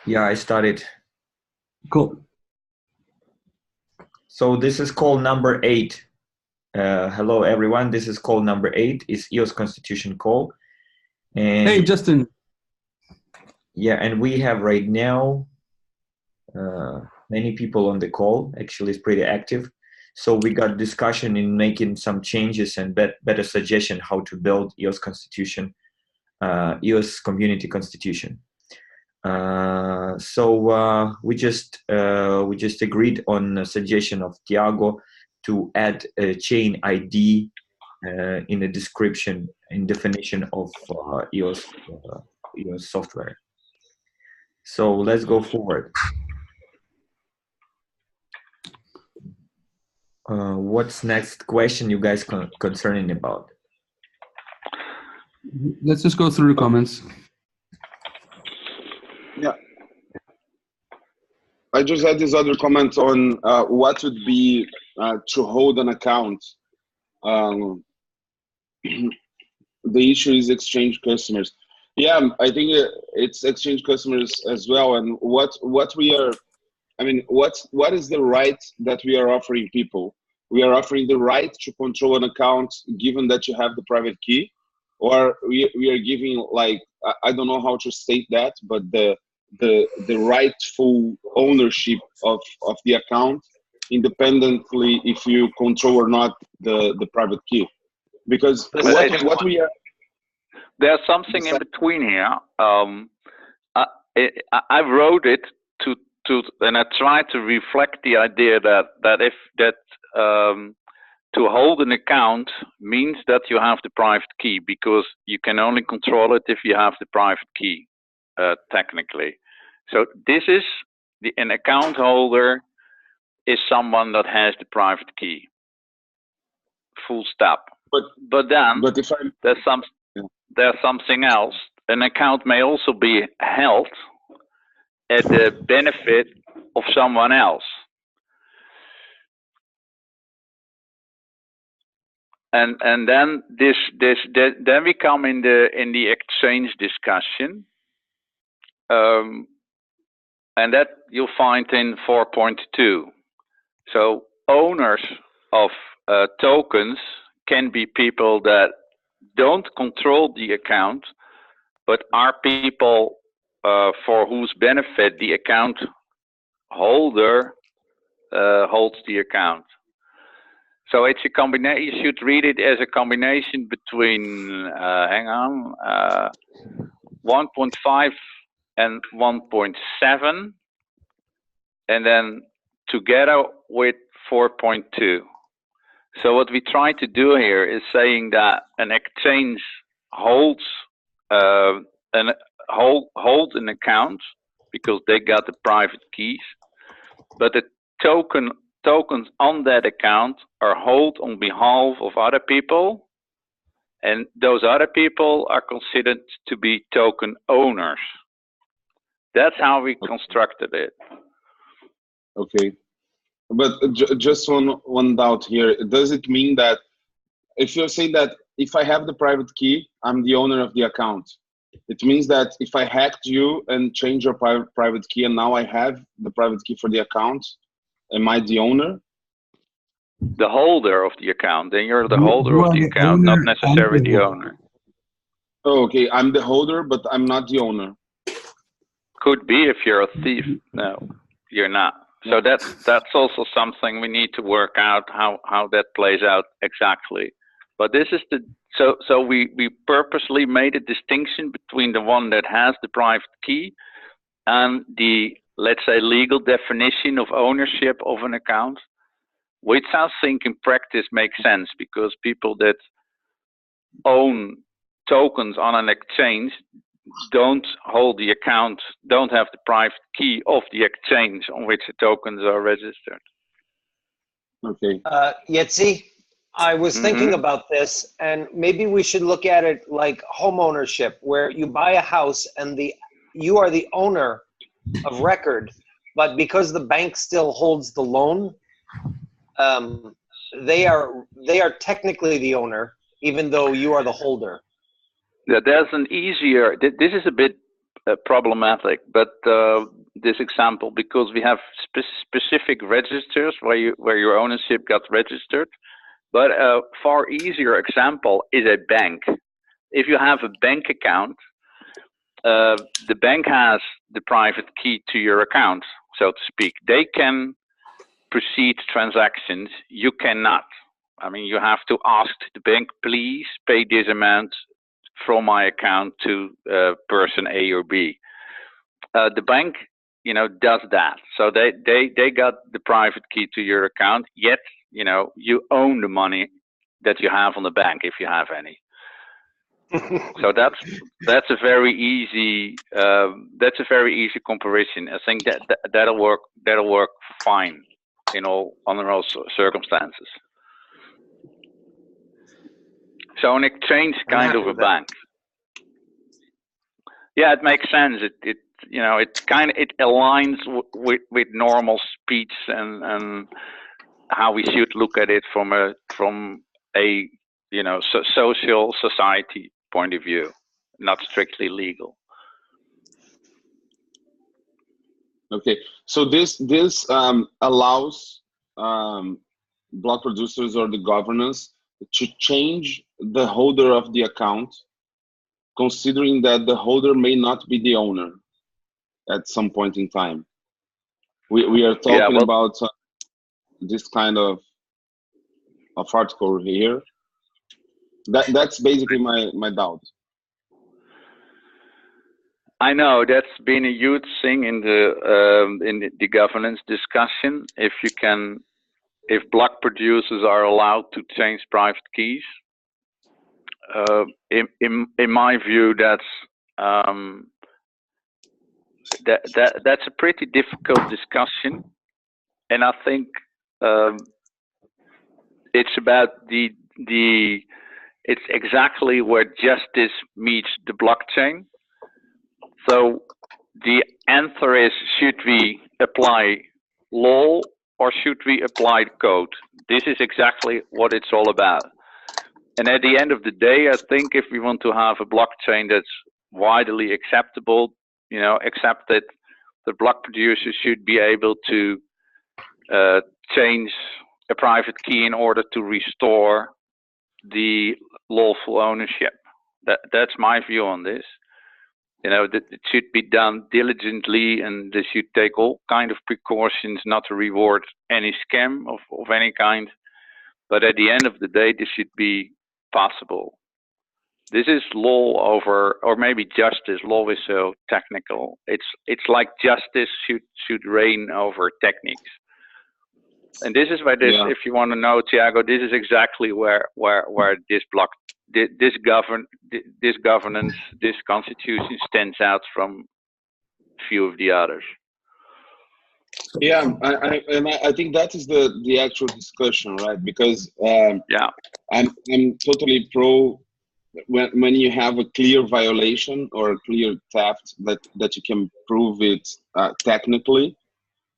Yeah, I started. Cool. So this is call number 8. Hello, everyone. This is call number 8. It's EOS Constitution call. Hey, And Justin. yeah, and we have right now many people on the call. Actually, it's pretty active. So we got discussion in making some changes and better suggestion how to build EOS Constitution, EOS Community Constitution. So we just agreed on a suggestion of Tiago to add a chain ID in the description and definition of EOS software. So let's go forward. What's next question you guys concerning about? Let's just go through the comments. Yeah. I just had this other comment on what would be to hold an account. The issue is exchange customers. Yeah, I think it's exchange customers as well. And what we are, I mean, what is the right that we are offering people? We are offering the right to control an account given that you have the private key, or we are giving, like, I don't know how to state that, but the rightful ownership of the account independently if you control or not the private key. Because what we are, there's something in between here. I wrote it to and I tried to reflect the idea that to hold an account means that you have the private key, because you can only control it if you have the private key, technically. So this is an account holder is someone that has the private key. Full stop. But then there's something else. An account may also be held at the benefit of someone else. And then then we come in the exchange discussion, and that you'll find in 4.2. So owners of tokens can be people that don't control the account, but are people for whose benefit the account holder holds the account. So it's a combination. You should read it as a combination between 1.5 and 1.7, and then together with 4.2. So what we try to do here is saying that an exchange holds an account because they got the private keys, but the tokens on that account are held on behalf of other people, and those other people are considered to be token owners. That's how we constructed it. Okay. But just one doubt here. Does it mean that if you're saying that if I have the private key, I'm the owner of the account, it means that if I hacked you and change your private key and now I have the private key for the account, am I the owner? The holder of the account. Then you're the holder of the account, not necessarily the owner. Oh, okay. I'm the holder, but I'm not the owner. Could be if you're a thief. No, you're not. So that's also something we need to work out how that plays out exactly. But this is so we purposely made a distinction between the one that has the private key and the, let's say, legal definition of ownership of an account, which I think in practice makes sense, because people that own tokens on an exchange don't hold the account, don't have the private key of the exchange on which the tokens are registered. Okay. Yetzi, I was thinking about this, and maybe we should look at it like home ownership, where you buy a house and you are the owner of record, but because the bank still holds the loan, they are technically the owner, even though you are the holder. Yeah, there's an easier. This is a bit problematic. But this example, because we have specific registers where your ownership got registered. But a far easier example is a bank. If you have a bank account, the bank has the private key to your account, so to speak. They can proceed transactions. You cannot. I mean, you have to ask the bank, please pay this amount from my account to person A or B. The bank, does that. So they got the private key to your account, yet, you own the money that you have on the bank, if you have any. So that's a very easy comparison. I think that'll work fine under all circumstances. So an exchange kind of a bank. Yeah, it makes sense. It aligns with normal speech and how we should look at it from a social society point of view, not strictly legal. Okay, so this allows block producers or the governance to change the holder of the account, considering that the holder may not be the owner at some point in time. We are talking about this kind of article here. That's basically my doubt. I know that's been a huge thing in the governance discussion. If block producers are allowed to change private keys, in my view, that's a pretty difficult discussion, and I think it's about it's exactly where justice meets the blockchain. So the answer is, should we apply law or should we apply code? This is exactly what it's all about. And at the end of the day, I think if we want to have a blockchain that's widely acceptable, accepted, the block producers should be able to change a private key in order to restore the lawful ownership. That's my view on this. That it should be done diligently, and they should take all kind of precautions not to reward any scam of any kind. But at the end of the day, this should be possible. This is law over, or maybe justice. Law is so technical. It's like justice should reign over techniques. And this is where this, if you want to know, Thiago, this is exactly where this block, this governance, this constitution stands out from a few of the others. Yeah, I think that is the actual discussion, right? Because I'm totally pro when you have a clear violation or a clear theft that you can prove it technically.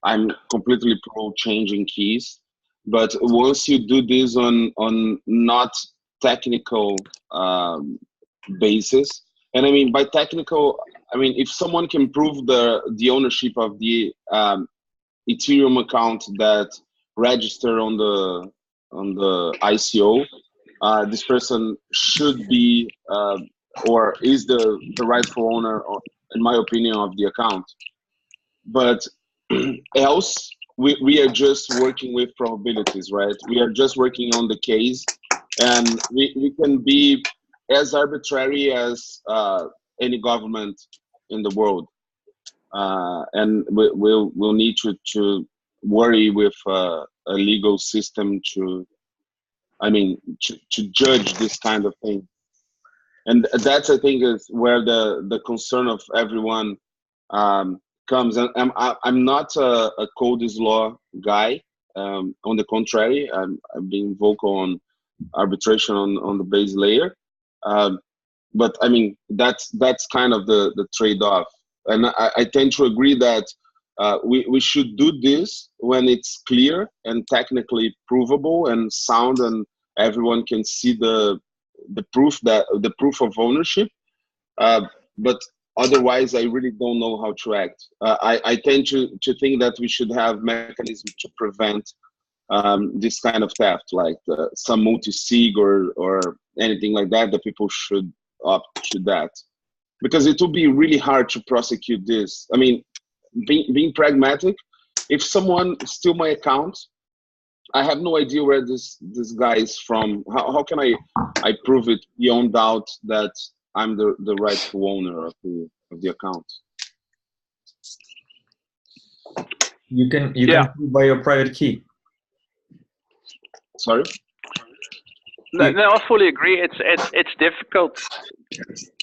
I'm completely pro changing keys, but once you do this on not technical basis, and I mean by technical, I mean if someone can prove the ownership of the Ethereum account that registered on the ICO, this person should be or is the rightful owner, in my opinion, of the account. But else, we are just working with probabilities, right? We are just working on the case, and we can be as arbitrary as any government in the world, and we'll need to worry with a legal system to judge this kind of thing. And that's, I think, is where the concern of everyone comes. And I'm not a Cody's law guy. On the contrary, I'm being vocal on arbitration on the base layer. But I mean, that's kind of the trade-off. And I tend to agree that we should do this when it's clear and technically provable and sound, and everyone can see the proof of ownership. But Otherwise, I really don't know how to act. I tend to think that we should have mechanisms to prevent this kind of theft, like some multi-sig or anything like that, that people should opt to that. Because it will be really hard to prosecute this. I mean, being pragmatic, if someone steal my account, I have no idea where this guy is from. How can I prove it beyond doubt that I'm the rightful owner of the account? You can prove by your private key. Sorry? No, I fully agree. It's difficult.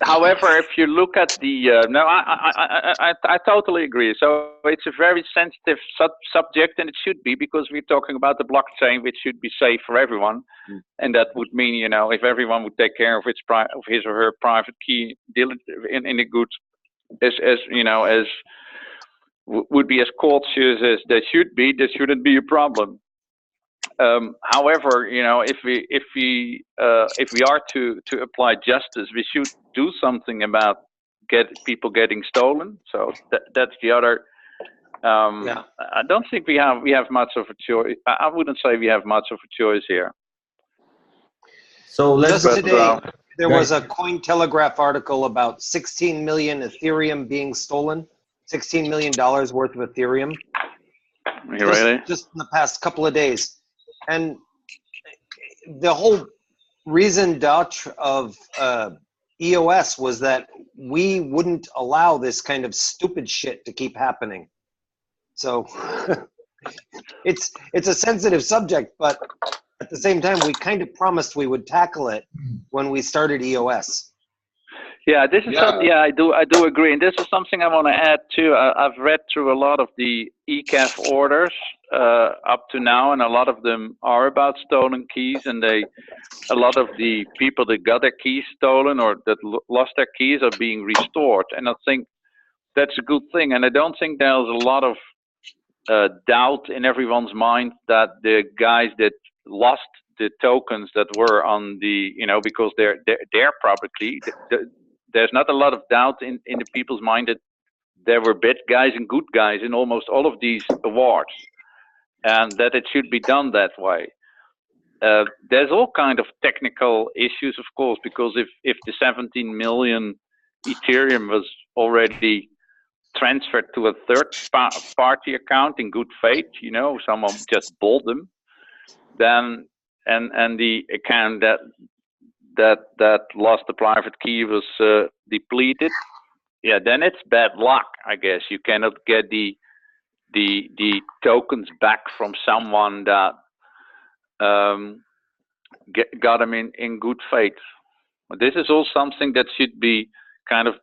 However, if you look at the I totally agree. So it's a very sensitive subject, and it should be, because we're talking about the blockchain, which should be safe for everyone, and that would mean, you know, if everyone would take care of his or her private key in a good, as you know, as would be as cautious as they should be, there shouldn't be a problem. However, you know, if we are to apply justice, we should do something about people getting stolen. So that's the other. I don't think we have much of a choice. I wouldn't say we have much of a choice here. So let's just today there was a Cointelegraph article about 16 million Ethereum being stolen. $16 million worth of Ethereum. Really? Just in the past couple of days. And the whole reason d'etre of EOS was that we wouldn't allow this kind of stupid shit to keep happening. So it's a sensitive subject, but at the same time, we kind of promised we would tackle it when we started EOS. Yeah, this is I do agree, and this is something I want to add too. I've read through a lot of the ECAF orders up to now, and a lot of them are about stolen keys, and a lot of the people that got their keys stolen or that lost their keys are being restored, and I think that's a good thing. And I don't think there's a lot of doubt in everyone's mind that the guys that lost the tokens that were on the, you know, because they're publicly. There's not a lot of doubt in the people's mind that there were bad guys and good guys in almost all of these awards, and that it should be done that way. There's all kind of technical issues, of course, because if the 17 million Ethereum was already transferred to a third-party account in good faith, you know, someone just bought them, then and the account that lost the private key was depleted, yeah, then it's bad luck, I guess. You cannot get the tokens back from someone that got them in good faith. This is all something that should be kind of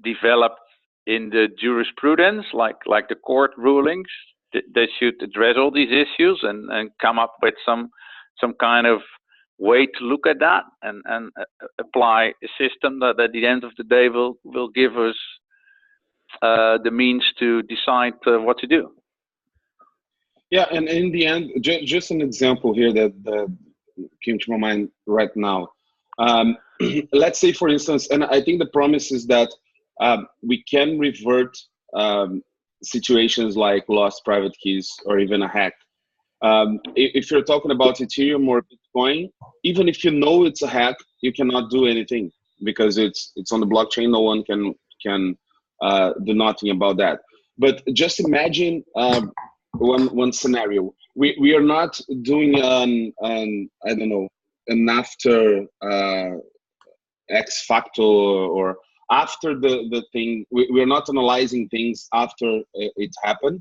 developed in the jurisprudence, like the court rulings. They should address all these issues and come up with some kind of way to look at that and apply a system that at the end of the day will give us the means to decide what to do. Yeah, and in the end, just an example here that came to my mind right now. Let's say, for instance, and I think the promise is that we can revert situations like lost private keys or even a hack. If you're talking about Ethereum or Bitcoin, even if you know it's a hack, you cannot do anything because it's on the blockchain. No one can do nothing about that. But just imagine one scenario. We are not doing I don't know, an after X factor or after the thing. We're not analyzing things after it happened.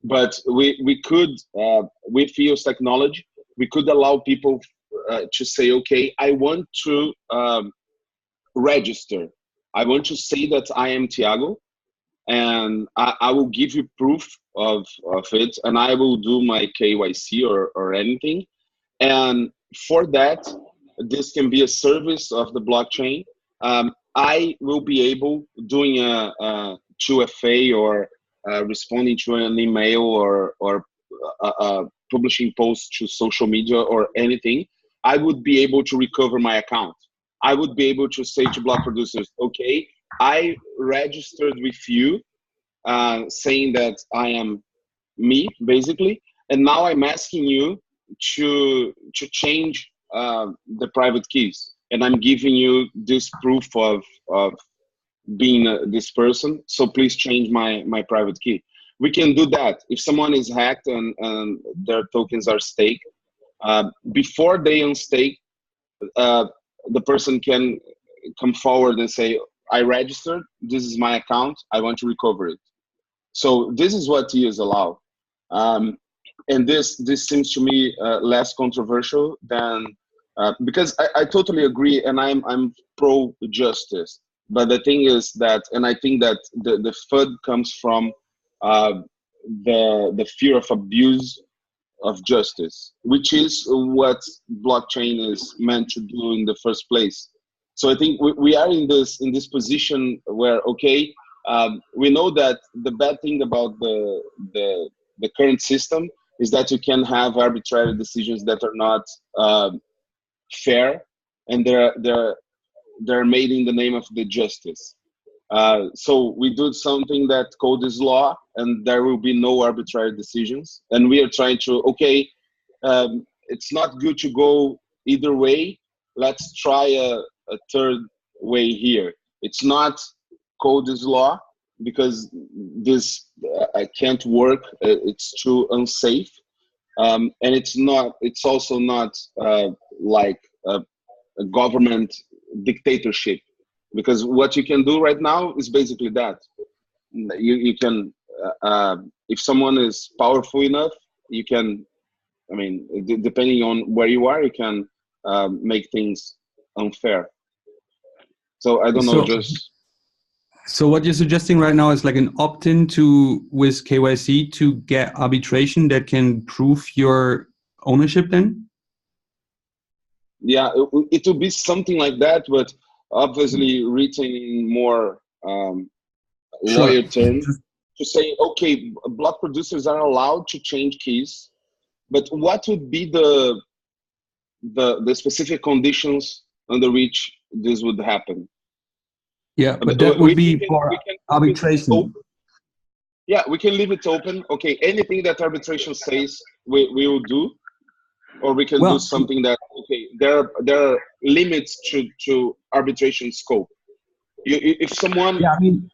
But we could, with EOS technology, we could allow people to say, okay, I want to register. I want to say that I am Thiago, and I will give you proof of it, and I will do my KYC or anything. And for that, this can be a service of the blockchain. I will be able, doing a 2FA or responding to an email or publishing posts to social media or anything, I would be able to recover my account. I would be able to say to block producers, okay, I registered with you, saying that I am me, basically, and now I'm asking you to change the private keys, and I'm giving you this proof of being this person. So please change my private key. We can do that if someone is hacked and their tokens are staked. Before they unstake, the person can come forward and say, I registered, this is my account, I want to recover it. So this is what EOS allow. And this seems to me less controversial than, because I totally agree, and I'm pro justice. But the thing is that, and I think that the FUD comes from the fear of abuse of justice, which is what blockchain is meant to do in the first place. So I think we are in this position where, okay, we know that the bad thing about the current system is that you can have arbitrary decisions that are not fair, and they're made in the name of the justice. So we do something that code is law, and there will be no arbitrary decisions. And we are trying to, okay, it's not good to go either way. Let's try a third way here. It's not code is law, because this can't work. It's too unsafe. And it's also not like a government dictatorship, because what you can do right now is basically that. You can, if someone is powerful enough, you can, I mean, depending on where you are, you can make things unfair. So I don't know, just. So what you're suggesting right now is like an opt-in to with KYC to get arbitration that can prove your ownership then? Yeah, it will be something like that, but obviously written in more lawyer terms, to say, okay, block producers are allowed to change keys, but what would be the specific conditions under which this would happen? Yeah, but that would be for arbitration. Yeah, we can leave it open. Okay, anything that arbitration says, we will do. Or we can do something that, okay, there are limits to arbitration scope. If someone, yeah, I mean,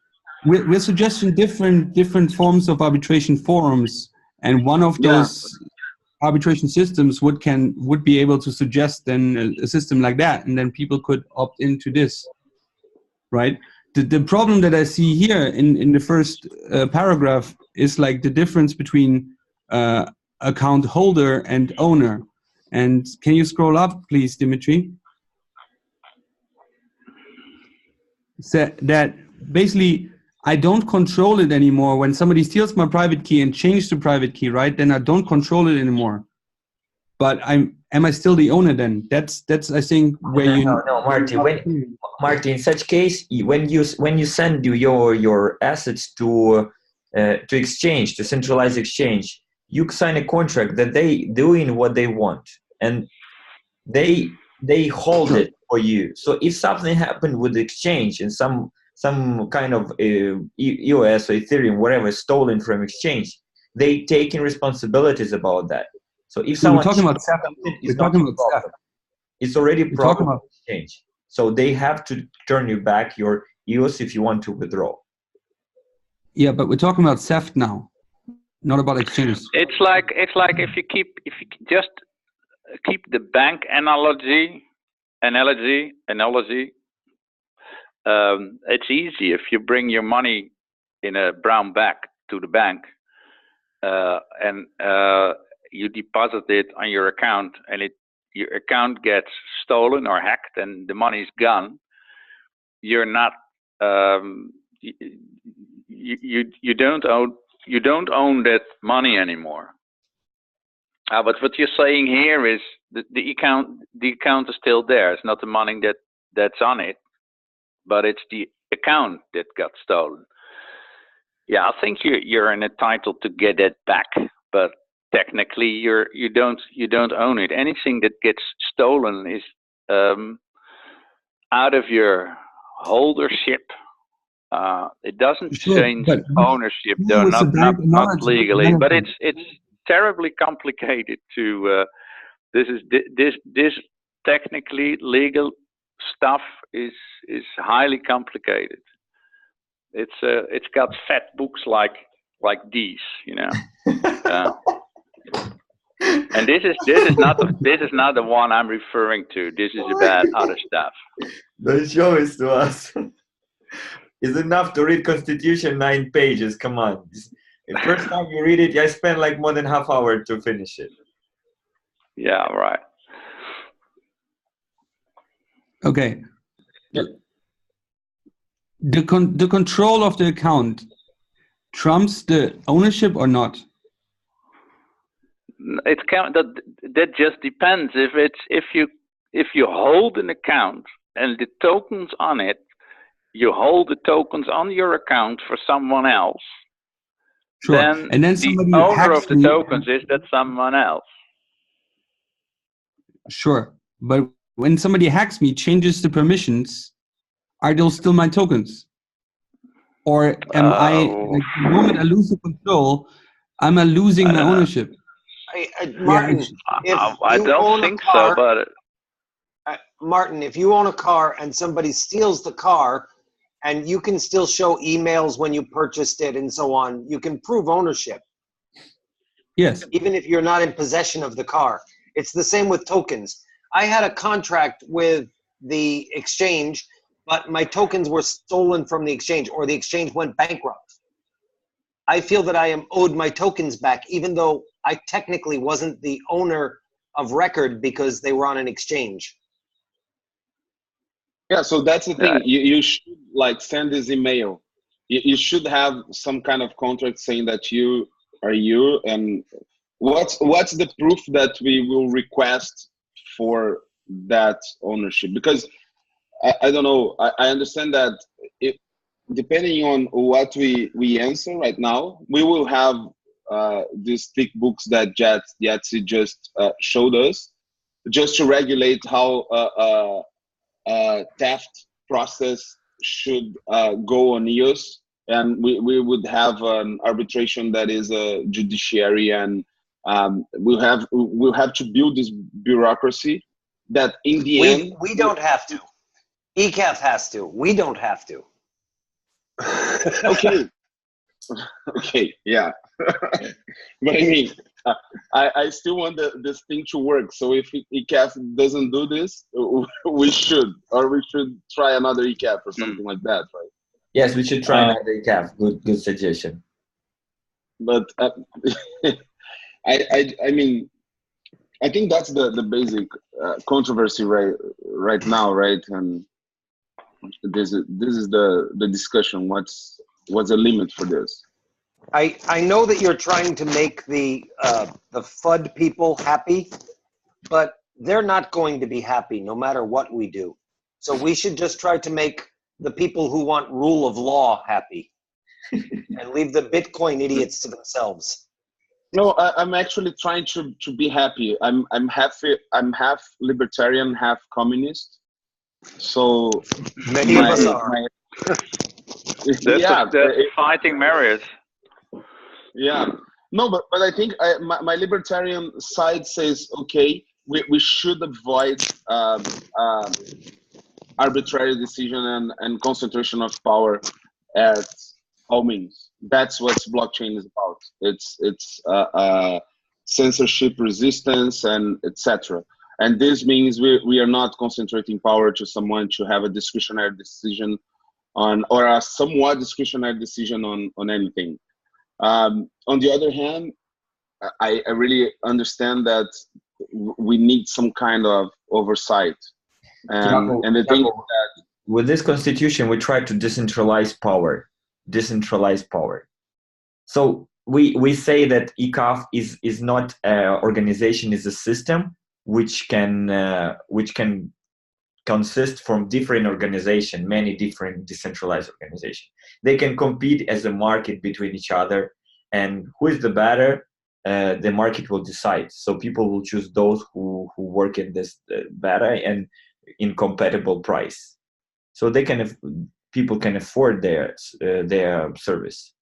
we're suggesting different forms of arbitration forums, and one of those arbitration systems would be able to suggest then a system like that, and then people could opt into this, right? The problem that I see here in the first paragraph is like the difference between account holder and owner. And can you scroll up, please, Dimitri? So that basically I don't control it anymore. When somebody steals my private key and changes the private key, right? Then I don't control it anymore. But am I still the owner then? That's I think where no, Martin. Martin, in such case, when you send your assets to exchange, to centralized exchange, you sign a contract that they doing what they want, and they hold it for you. So if something happened with the exchange and some kind of EOS or Ethereum, whatever, stolen from exchange, they taking responsibilities about that. So if someone we're talking about something, it's not a problem. It's already a problem with exchange. So they have to turn you back your EOS if you want to withdraw. Yeah, but we're talking about theft now, not about exchanges. It's like if you just keep the bank analogy. It's easy if you bring your money in a brown bag to the bank, and you deposit it on your account, and your account gets stolen or hacked, and the money's gone. You're not you don't own that money anymore. But what you're saying here is the account is still there. It's not the money that's on it, but it's the account that got stolen. Yeah, I think you're entitled to get it back, but technically you don't own it. Anything that gets stolen is out of your holdership It doesn't Sure, change but ownership, though, with the not direct knowledge legally. But development. it's terribly complicated to. This technically legal stuff is highly complicated. It's got fat books like these, you know. And this is not the one I'm referring to. This is about other stuff. Don't show it to us. It's enough to read Constitution 9 pages. Come on. The first time you read it, I spent like more than half hour to finish it. Yeah, right. Okay. The control of the account trumps the ownership or not? That just depends. If you hold an account and the tokens on it, you hold the tokens on your account for someone else. Sure. Then And then the somebody owner hacks of the me. tokens is that someone else. Sure. But when somebody hacks me, changes the permissions, are those still my tokens? Or am I, like, the moment I lose the control, am I losing my ownership? Martin, I don't think so, but Martin, if you own a car and somebody steals the car, and you can still show emails when you purchased it and so on, you can prove ownership. Yes. Even if you're not in possession of the car. It's the same with tokens. I had a contract with the exchange, but my tokens were stolen from the exchange, or the exchange went bankrupt. I feel that I am owed my tokens back, even though I technically wasn't the owner of record because they were on an exchange. Yeah, so that's the thing. You should like send this email. You should have some kind of contract saying that you are you, and what's the proof that we will request for that ownership? Because I don't know. I understand that depending on what we answer right now, we will have these thick books that Yahtzee just showed us, just to regulate how theft process should go on EOS, and we would have an arbitration that is a judiciary, and we'll have to build this bureaucracy that in the end we don't have to. ECAF has to. We don't have to. Okay, yeah. But I mean, I still want this thing to work. So if ECAF doesn't do this, we should try another ECAF or something like that, right? Yes, we should try another ECAF. Good suggestion. But I mean, I think that's the basic controversy right now, right? And this is the discussion. What's the limit for this? I know that you're trying to make the FUD people happy, but they're not going to be happy no matter what we do. So we should just try to make the people who want rule of law happy and leave the Bitcoin idiots to themselves. No, I'm actually trying to be happy. I'm half libertarian, half communist. So many of us are. That's fighting Marius. Yeah, no, but I think my libertarian side says, okay, we should avoid arbitrary decision and concentration of power at all means. That's what blockchain is about. It's censorship resistance and etc. And this means we are not concentrating power to someone to have a discretionary decision on, or a somewhat discretionary decision on anything. On the other hand, I really understand that we need some kind of oversight. And the thing that with this constitution, we try to decentralize power. So we say that ECAF is not an organization, is a system which can consist from different organizations, many different decentralized organizations. They can compete as a market between each other, and who is the better, the market will decide. So people will choose those who work in this better and in compatible price. So they can people can afford their service.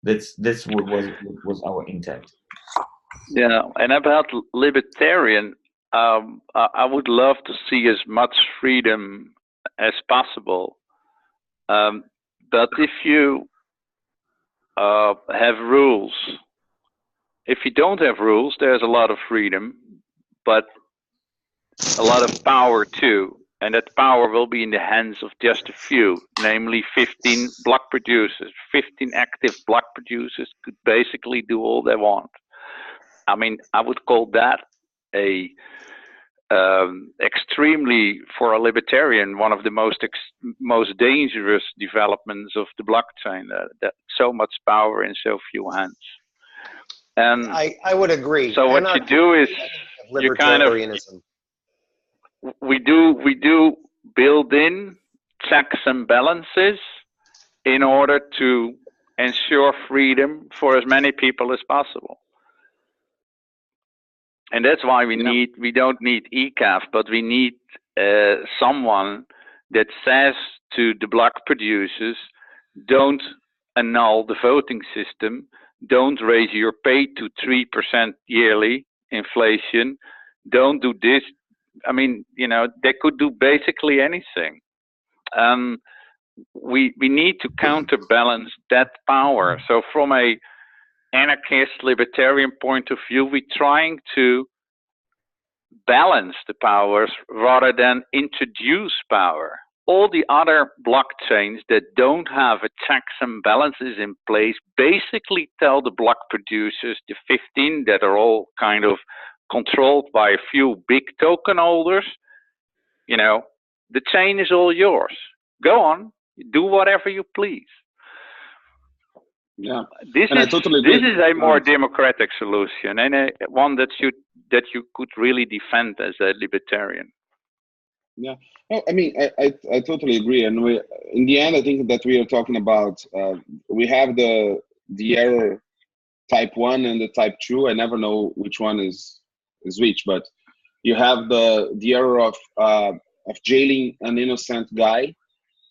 That's what was our intent. Yeah, and about libertarian, I would love to see as much freedom as possible. But if you have rules, if you don't have rules, there's a lot of freedom, but a lot of power too. And that power will be in the hands of just a few, namely 15 block producers. 15 active block producers could basically do all they want. I mean, I would call that a extremely, for a libertarian, one of the most dangerous developments of the blockchain. That so much power in so few hands. And I would agree. So what you do is you kind of we do build in checks and balances in order to ensure freedom for as many people as possible. And that's why we don't need ECAF, but we need someone that says to the block producers, don't annul the voting system, don't raise your pay to 3% yearly inflation, don't do this. I mean, you know, they could do basically anything. We need to counterbalance that power. So from a anarchist libertarian point of view, we're trying to balance the powers rather than introduce power. All the other blockchains that don't have a checks and balances in place basically tell the block producers, the 15 that are all kind of controlled by a few big token holders, you know, the chain is all yours. Go on, do whatever you please. Yeah, this is a more democratic solution, and one that you could really defend as a libertarian. Yeah, no, I mean, I totally agree, and in the end, I think that we are talking about we have the error type 1 and the type 2. I never know which one is which, but you have the error of jailing an innocent guy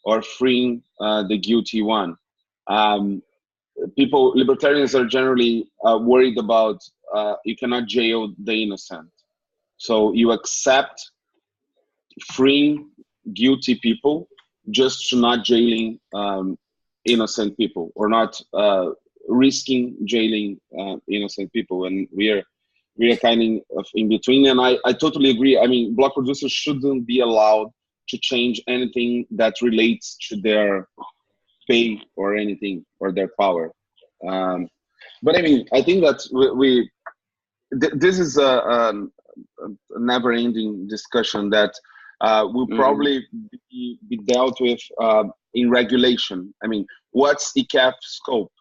or freeing the guilty one. Libertarians are generally worried about you cannot jail the innocent. So you accept freeing guilty people just to not jailing innocent people, or not risking jailing innocent people. And we are kind of in between. And I totally agree. I mean, block producers shouldn't be allowed to change anything that relates to their pay or anything, or their power. But I mean, I think that this is a never-ending discussion that will probably be dealt with in regulation. I mean, what's ECAF scope?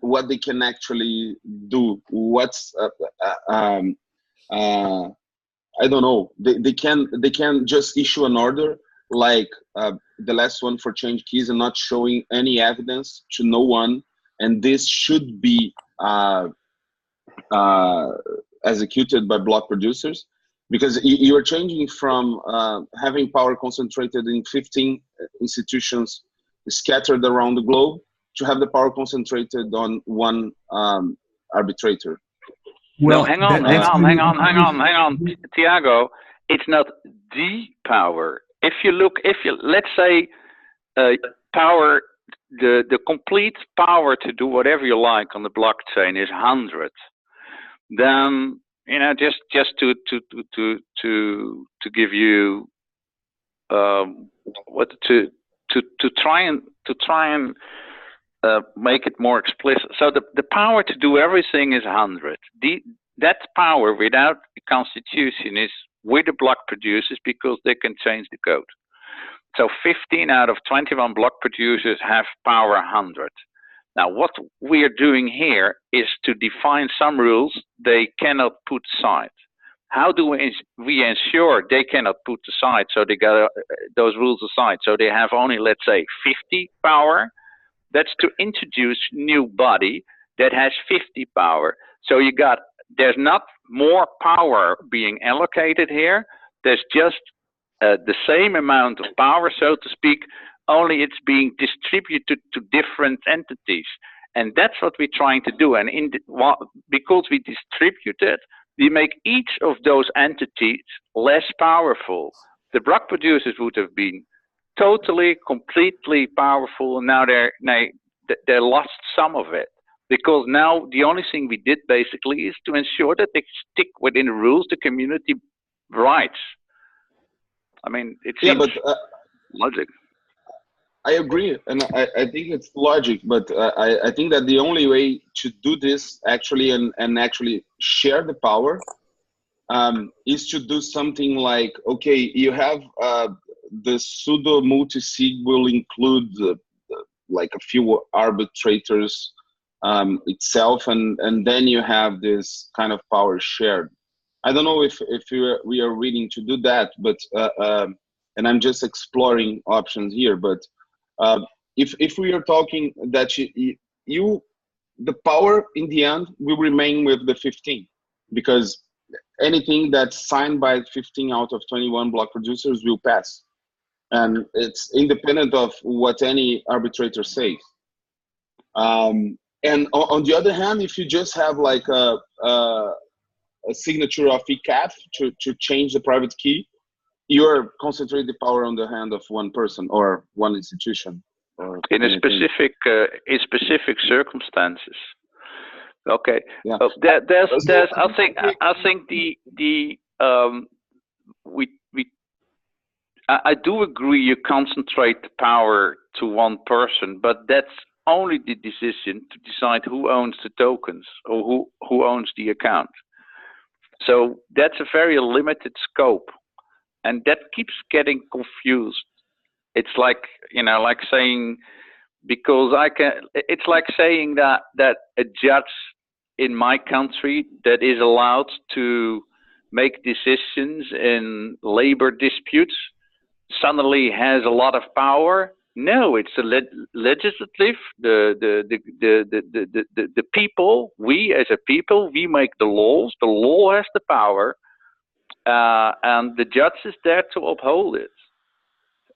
What they can actually do? What's I don't know. They can just issue an order like the last one for change keys and not showing any evidence to no one, and this should be executed by block producers, because you are changing from having power concentrated in 15 institutions scattered around the globe to have the power concentrated on one arbitrator. Well, no, hang on, Tiago. It's not the power. If you let's say power, the complete power to do whatever you like on the blockchain is 100. Then, you know, just to give you to try and make it more explicit. So the power to do everything is 100. That power without the constitution is with the block producers, because they can change the code. So 15 out of 21 block producers have power 100. Now, what we are doing here is to define some rules they cannot put aside. How do we ensure they cannot put aside, so they got those rules aside, so they have only, let's say, 50 power? That's to introduce new body that has 50 power. So there's not more power being allocated here. There's just the same amount of power, so to speak, only it's being distributed to different entities. And that's what we're trying to do. And because we distribute it, we make each of those entities less powerful. The block producers would have been totally, completely powerful, and now they lost some of it. Because now the only thing we did basically is to ensure that they stick within the rules, the community rights. I mean, it seems logic. I agree, and I think it's logic, but I think that the only way to do this actually and actually share the power is to do something like, okay, you have the pseudo multi-sig will include like a few arbitrators itself, and then you have this kind of power shared. I don't know if we are willing to do that, but and I'm just exploring options here, but if we are talking that the power in the end will remain with the 15, because anything that's signed by 15 out of 21 block producers will pass, and it's independent of what any arbitrator says. And on the other hand, if you just have like a signature of ECAF to change the private key, you're concentrating the power on the hand of one person or one institution. Or in specific circumstances. Okay. Yeah. I think I do agree you concentrate the power to one person, but that's only the decision to decide who owns the tokens or who owns the account. So that's a very limited scope, and that keeps getting confused. It's like, like saying, it's like saying that a judge in my country that is allowed to make decisions in labor disputes suddenly has a lot of power. No, it's the legislative, the people. We as a people, we make the laws. The law has the power, and the judge is there to uphold it.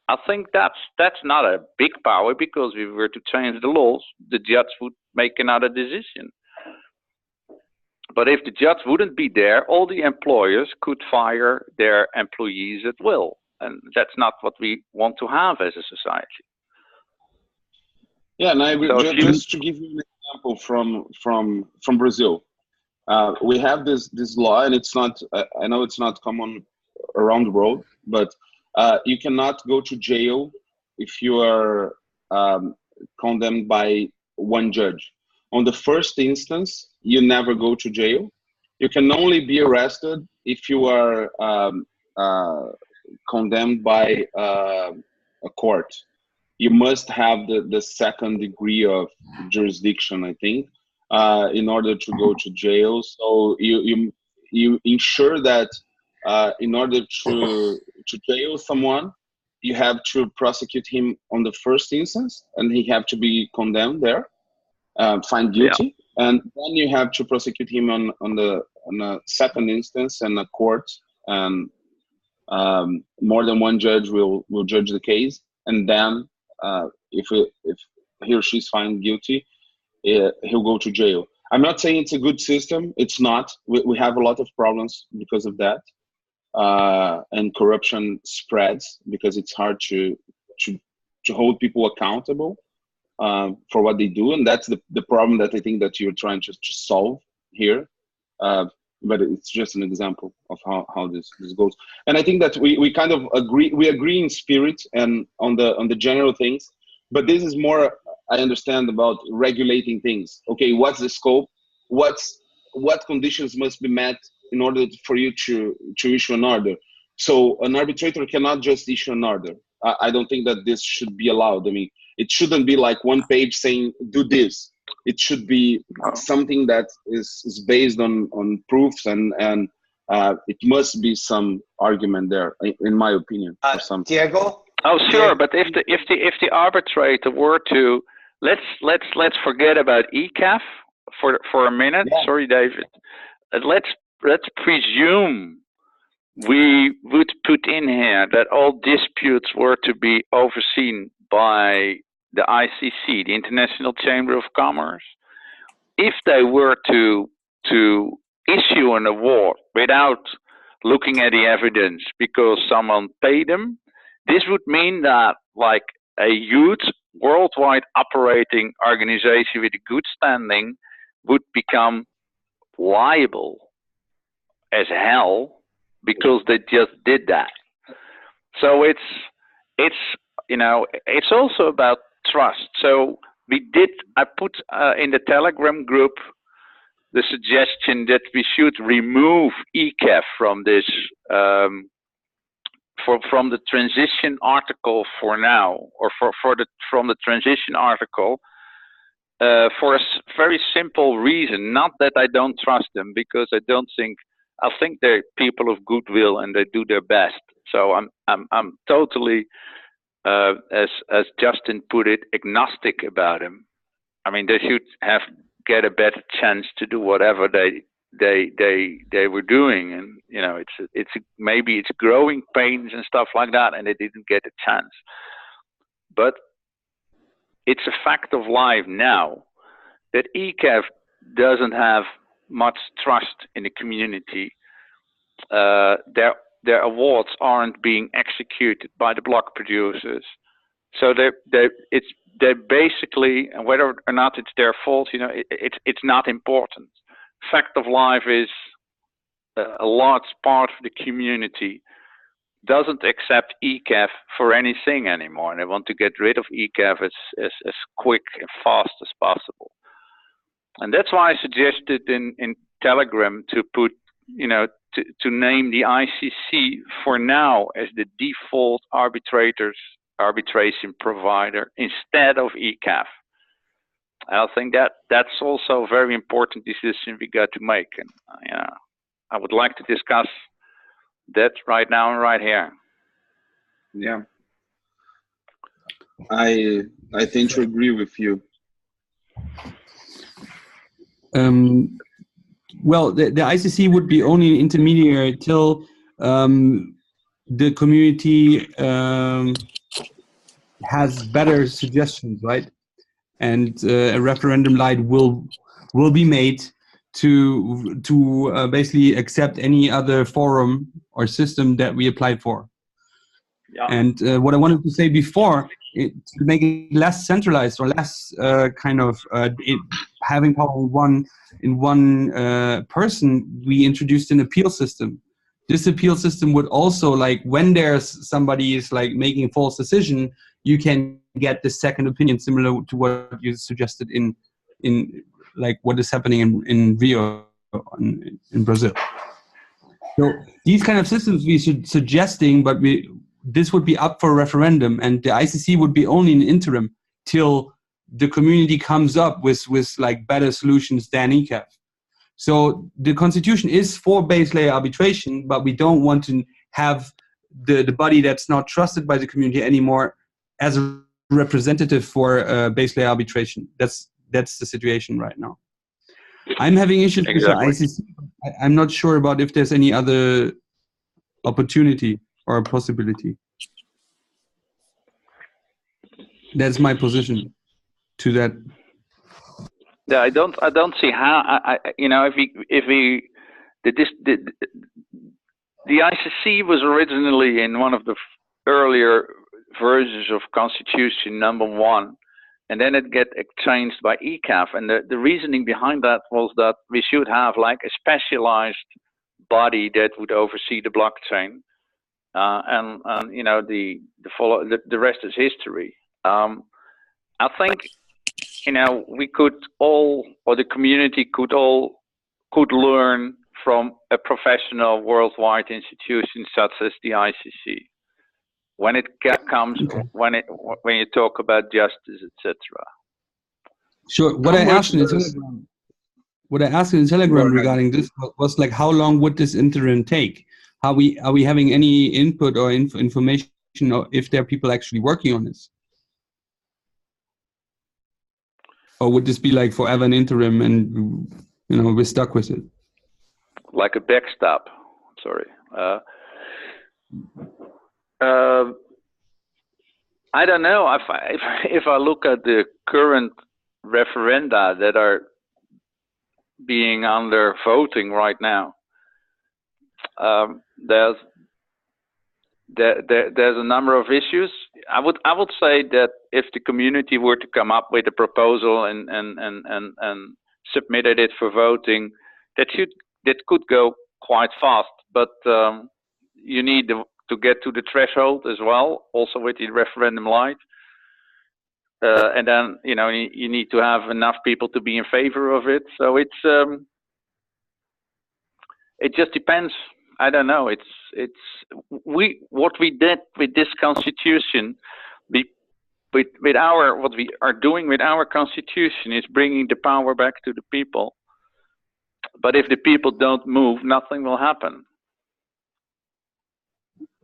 I think that's not a big power, because if we were to change the laws, the judge would make another decision. But if the judge wouldn't be there, all the employers could fire their employees at will. And that's not what we want to have as a society. Yeah, and I agree. So just to give you an example from Brazil, we have this law, and it's not. I know it's not common around the world, but you cannot go to jail if you are condemned by one judge. On the first instance, you never go to jail. You can only be arrested if you are condemned by a court. You must have the second degree of jurisdiction, I think, in order to go to jail. So you ensure that in order to jail someone, you have to prosecute him on the first instance, and he have to be condemned there, find guilty, and then you have to prosecute him on the second instance in a court, and more than one judge will judge the case, and then if he or she's found guilty, he'll go to jail. I'm not saying it's a good system. It's not. We have a lot of problems because of that, and corruption spreads because it's hard to hold people accountable for what they do, and that's the problem that I think that you're trying to solve here. But it's just an example of how this goes. And I think that we kind of agree in spirit and on the general things, but this is more, I understand, about regulating things. Okay, what's the scope? What conditions must be met in order for you to issue an order? So an arbitrator cannot just issue an order. I don't think that this should be allowed. I mean, it shouldn't be like one page saying do this. It should be something that is based on proofs, and it must be some argument there, in my opinion. Or something. Diego? Oh, sure. But if the arbitrator were to let's forget about ECAF for a minute. Yeah. Sorry, David. Let's presume we would put in here that all disputes were to be overseen by the ICC, the International Chamber of Commerce. If they were to issue an award without looking at the evidence because someone paid them, this would mean that like a huge worldwide operating organization with a good standing would become liable as hell because they just did that. So it's also about trust. So I put in the Telegram group the suggestion that we should remove ECAF from this from the transition article for now, or from the transition article, for a very simple reason. Not that I don't trust them, because I think they're people of goodwill and they do their best. So I'm totally, as Justin put it, agnostic about them. I mean, they should get a better chance to do whatever they were doing, and maybe it's growing pains and stuff like that, and they didn't get a chance. But it's a fact of life now that ECAF doesn't have much trust in the community. Their awards aren't being executed by the block producers, so they're basically, and whether or not it's their fault, it's not important. Fact of life is a large part of the community doesn't accept ECAF for anything anymore, and they want to get rid of ECAF as quick and fast as possible. And that's why I suggested in Telegram to put, to name the ICC for now as the default arbitration provider instead of ECAF. I think that's also a very important decision we got to make, and I would like to discuss that right now and right here. Yeah, I tend to agree with you. Well, the ICC would be only an intermediary till the community has better suggestions, right? And a referendum light will be made to basically accept any other forum or system that we applied for. Yeah. And what I wanted to say before, to make it less centralized or less having power in one person, we introduced an appeal system. This appeal system would also, like, when there's somebody is like making a false decision, you can get the second opinion, similar to what you suggested in like what is happening in Rio in Brazil. So these kind of systems we should suggesting, but this would be up for a referendum, and the ICC would be only an interim till the community comes up with like better solutions than ECAF. So the constitution is for base layer arbitration, but we don't want to have the body that's not trusted by the community anymore as a representative for base layer arbitration. That's the situation right now. I'm having issues with the ICC. I'm not sure about if there's any other opportunity or possibility. That's my position to that. Yeah, I don't see how. The ICC was originally in one of the earlier versions of Constitution #1, and then it get changed by ECAF. And the reasoning behind that was that we should have like a specialized body that would oversee the blockchain, and the rest is history. I think we could all, or the community could learn from a professional worldwide institution such as the ICC when it comes when you talk about justice, etc. Sure. What I asked in the Telegram regarding this was like, how long would this interim take? Are we having any input or information, or if there are people actually working on this? Or would this be like forever an interim and we're stuck with it? Like a backstop, sorry. I don't know if I look at the current referenda that are being under voting right now. There's a number of issues. I would say that if the community were to come up with a proposal and submitted it for voting, that could go quite fast. But you need to get to the threshold as well, also with the referendum light. And then you need to have enough people to be in favor of it. So it just depends. I don't know. What we did with this constitution, what we are doing with our constitution is bringing the power back to the people. But if the people don't move, nothing will happen.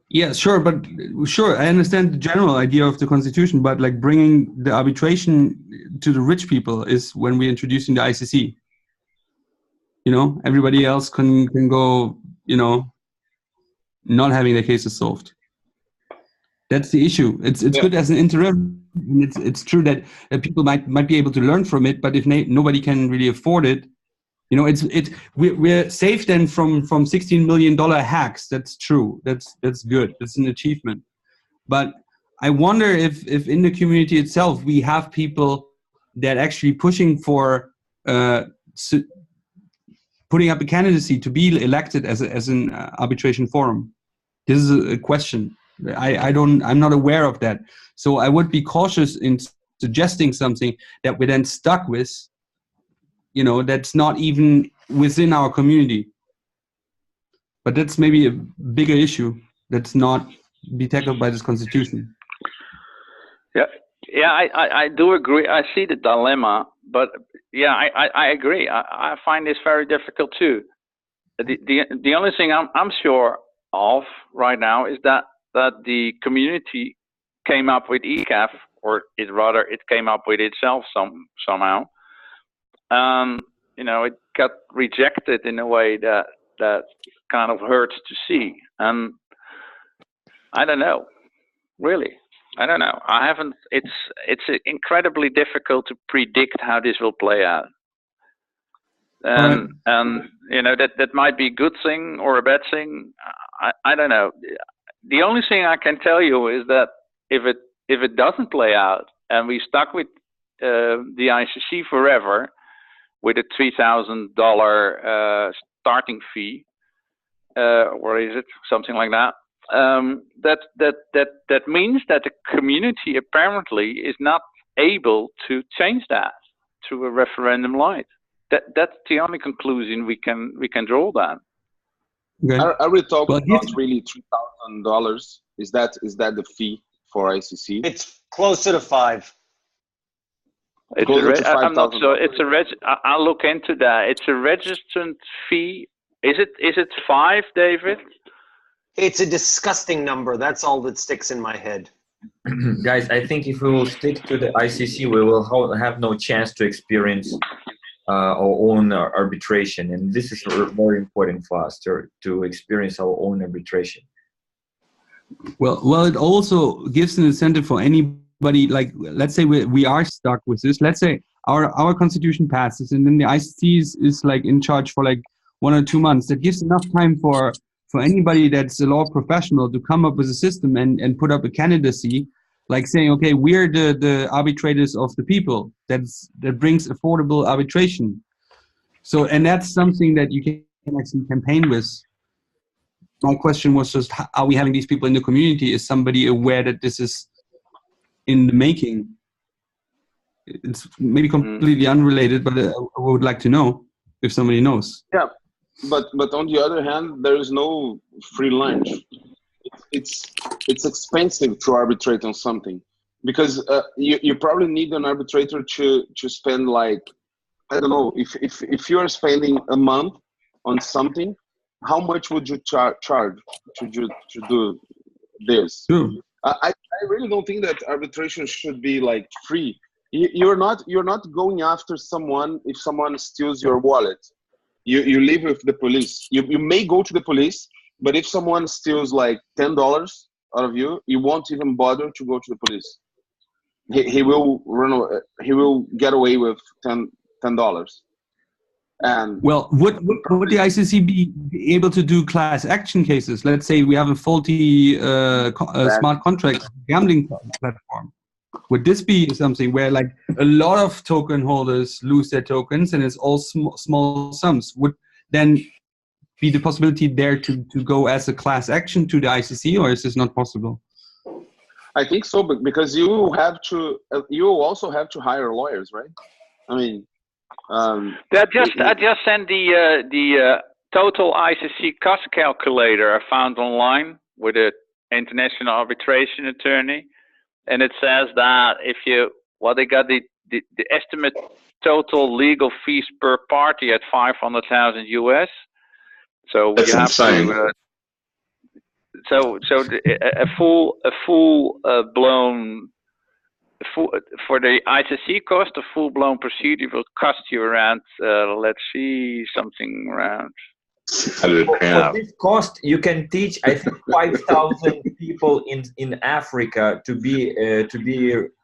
Yeah, sure, I understand the general idea of the constitution, but like bringing the arbitration to the rich people is when we're introducing the ICC. Everybody else can go, not having their cases solved. That's the issue. It's good as an interim. It's true that people might be able to learn from it, but if nobody can really afford it, we're safe then from $16 million hacks. That's true. That's good. That's an achievement. But I wonder if in the community itself we have people that actually pushing for putting up a candidacy to be elected as an arbitration forum. This is a question. I'm not aware of that. So I would be cautious in suggesting something that we're then stuck with, that's not even within our community. But that's maybe a bigger issue that's not be tackled by this constitution. Yeah, I do agree. I see the dilemma, but yeah, I agree. I find this very difficult too. The only thing I'm sure of right now is that the community came up with ECAF, or it came up with itself somehow. It got rejected in a way that kind of hurts to see. And I don't know, really. I don't know. I haven't. It's incredibly difficult to predict how this will play out. And that might be a good thing or a bad thing. I don't know. The only thing I can tell you is that if it doesn't play out and we stuck with the ICC forever with a $3,000 starting fee, or is it something like that? That means that the community apparently is not able to change that through a referendum light. That's the only conclusion we can draw then. Okay. Are we talking about really $3,000? Is that the fee for ICC? It's closer to $5,000. I'm not sure. I'll look into that. It's a registrant fee. Is it $5,000, David? It's a disgusting number. That's all that sticks in my head. Guys, I think if we will stick to the ICC, we will have no chance to experience our own arbitration. And this is very important for us to experience our own arbitration. Well, it also gives an incentive for anybody, like, let's say we are stuck with this. Let's say our constitution passes and then the ICC is like in charge for like 1 or 2 months. That gives enough time for anybody that's a law professional to come up with a system and put up a candidacy, like saying, okay, we're the arbitrators of the people. That brings affordable arbitration. So, and that's something that you can actually campaign with. My question was just, are we having these people in the community? Is somebody aware that this is in the making? It's maybe completely unrelated, but I would like to know if somebody knows. Yeah. But on the other hand, there is no free lunch. It's expensive to arbitrate on something, because you probably need an arbitrator to spend, like, I don't know, if you are spending a month on something, how much would you charge to do this? Sure. I really don't think that arbitration should be like free. You're not going after someone if someone steals your wallet. You live with the police. You may go to the police, But if someone steals like $10 out of you, you won't even bother to go to the police. He will run away, he will get away with $10. And well, would the ICC be able to do class action cases? Let's say we have a faulty smart contract gambling platform. Would this be something where like a lot of token holders lose their tokens and it's all small sums? Would then be the possibility there to go as a class action to the ICC, or is this not possible? I think so, but because you also have to hire lawyers, right? I mean, I just sent the total ICC cost calculator I found online with an international arbitration attorney, and it says that they got the estimate total legal fees per party at 500,000 US. So that's insane. A full blown for the ICC cost, a full blown procedure will cost you around something around. For this cost, you can teach, I think, 5,000 people in Africa to be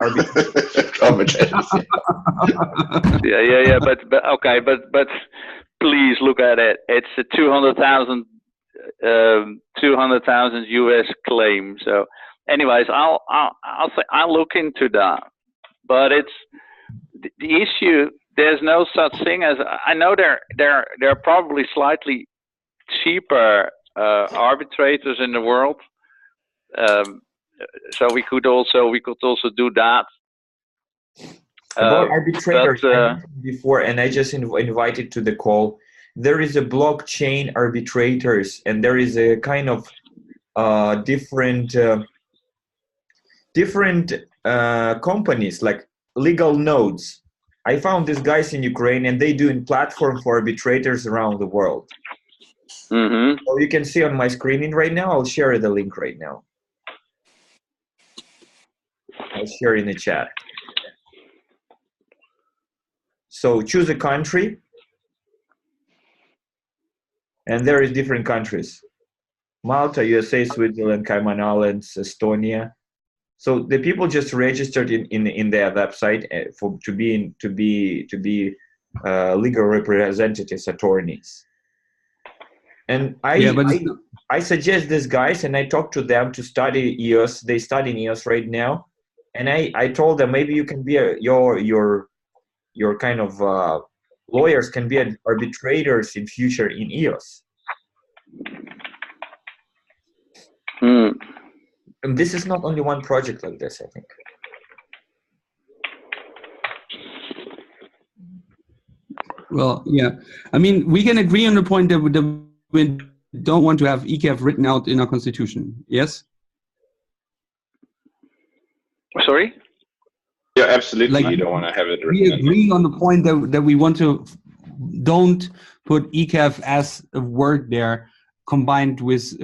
arbitrators. yeah. But okay, but please look at it. It's a 200,000 US claim. So, anyways, I'll look into that. But it's the issue. There's no such thing as, I know there are probably slightly cheaper arbitrators in the world. So we could also do that. About arbitrators, I mentioned before, and I just invited to the call. There is a blockchain arbitrators, and there is a kind of different companies like legal nodes. I found these guys in Ukraine, and they do a platform for arbitrators around the world. Mm-hmm. So you can see on my screen right now. I'll share the link right now. I'll share in the chat. So choose a country, and there is different countries: Malta, USA, Switzerland, Cayman Islands, Estonia. So the people just registered in their website to be legal representatives, attorneys. And I suggest these guys, and I talk to them to study EOS. They study EOS right now, and I told them maybe you can be your kind of lawyers can be arbitrators in future in EOS. And this is not only one project like this, I think. Well, yeah. I mean, we can agree on the point that we don't want to have ECAF written out in our constitution. Yes? Sorry? Yeah, absolutely. Like, you don't want to have it written. We agree on the point that we want to don't put ECAF as a word there combined with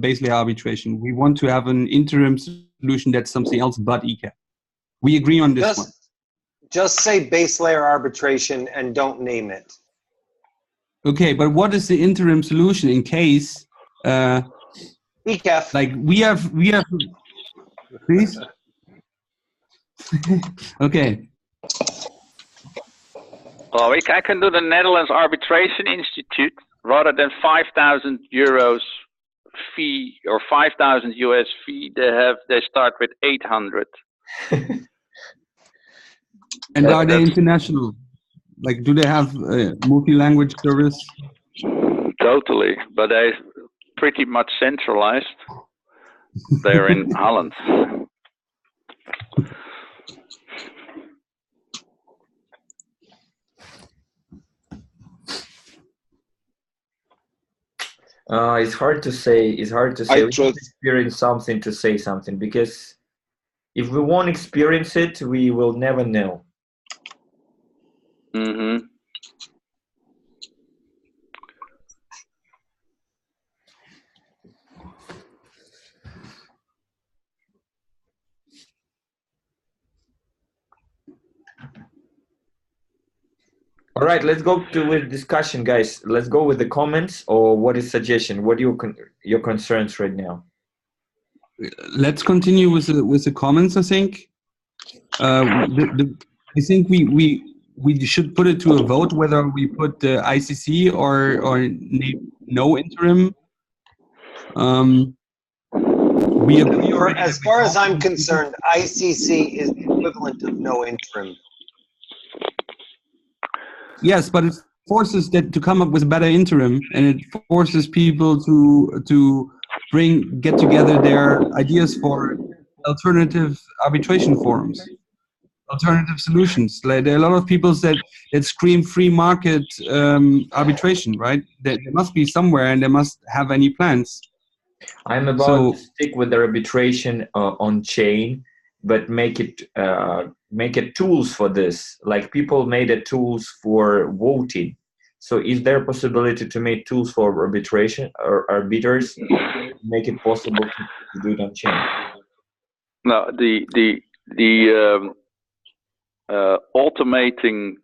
base layer arbitration. We want to have an interim solution that's something else but ECAF. We agree on this one. Just say base layer arbitration and don't name it. Okay, but what is the interim solution in case ECAF. like we have please? Okay. Well, I can do the Netherlands Arbitration Institute. Rather than 5,000 euros fee or 5,000 US fee, they start with 800. And are they international? Like, do they have a multi-language service? Totally, but they're pretty much centralized. They're in Holland. It's hard to say. It's hard to say. We have to experience something to say something, because if we won't experience it, we will never know. Mm-hmm. All right, let's go with discussion, guys. Let's go with the comments, or what is suggestion? What are your concerns right now? Let's continue with the comments. I think I think we should put it to a vote whether we put the ICC or no interim. We agree already. As far as I'm concerned, ICC is the equivalent of no interim. Yes, but it forces that to come up with a better interim, and it forces people to get together their ideas for alternative arbitration forums, alternative solutions. Like, there are a lot of people that scream free market arbitration, right? There must be somewhere, and they must have any plans. I'm about to stick with the arbitration on chain, but make it tools for this. Like, people made it tools for voting. So is there a possibility to make tools for arbitration or arbiters, make it possible to do it on chain? No, the automating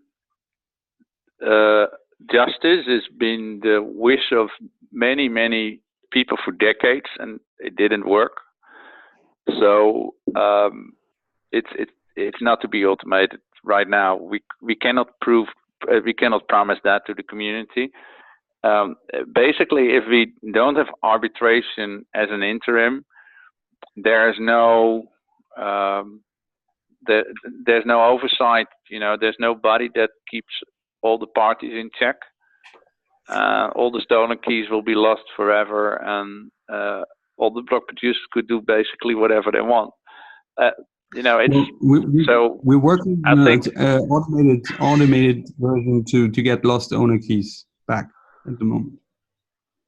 justice has been the wish of many people for decades, and it didn't work. So it's not to be automated right now. We cannot promise that to the community. Basically, if we don't have arbitration as an interim, there's no there's no oversight. There's nobody that keeps all the parties in check. All the stolen keys will be lost forever, and all the block producers could do basically whatever they want. We're working on an automated version to get lost owner keys back at the moment.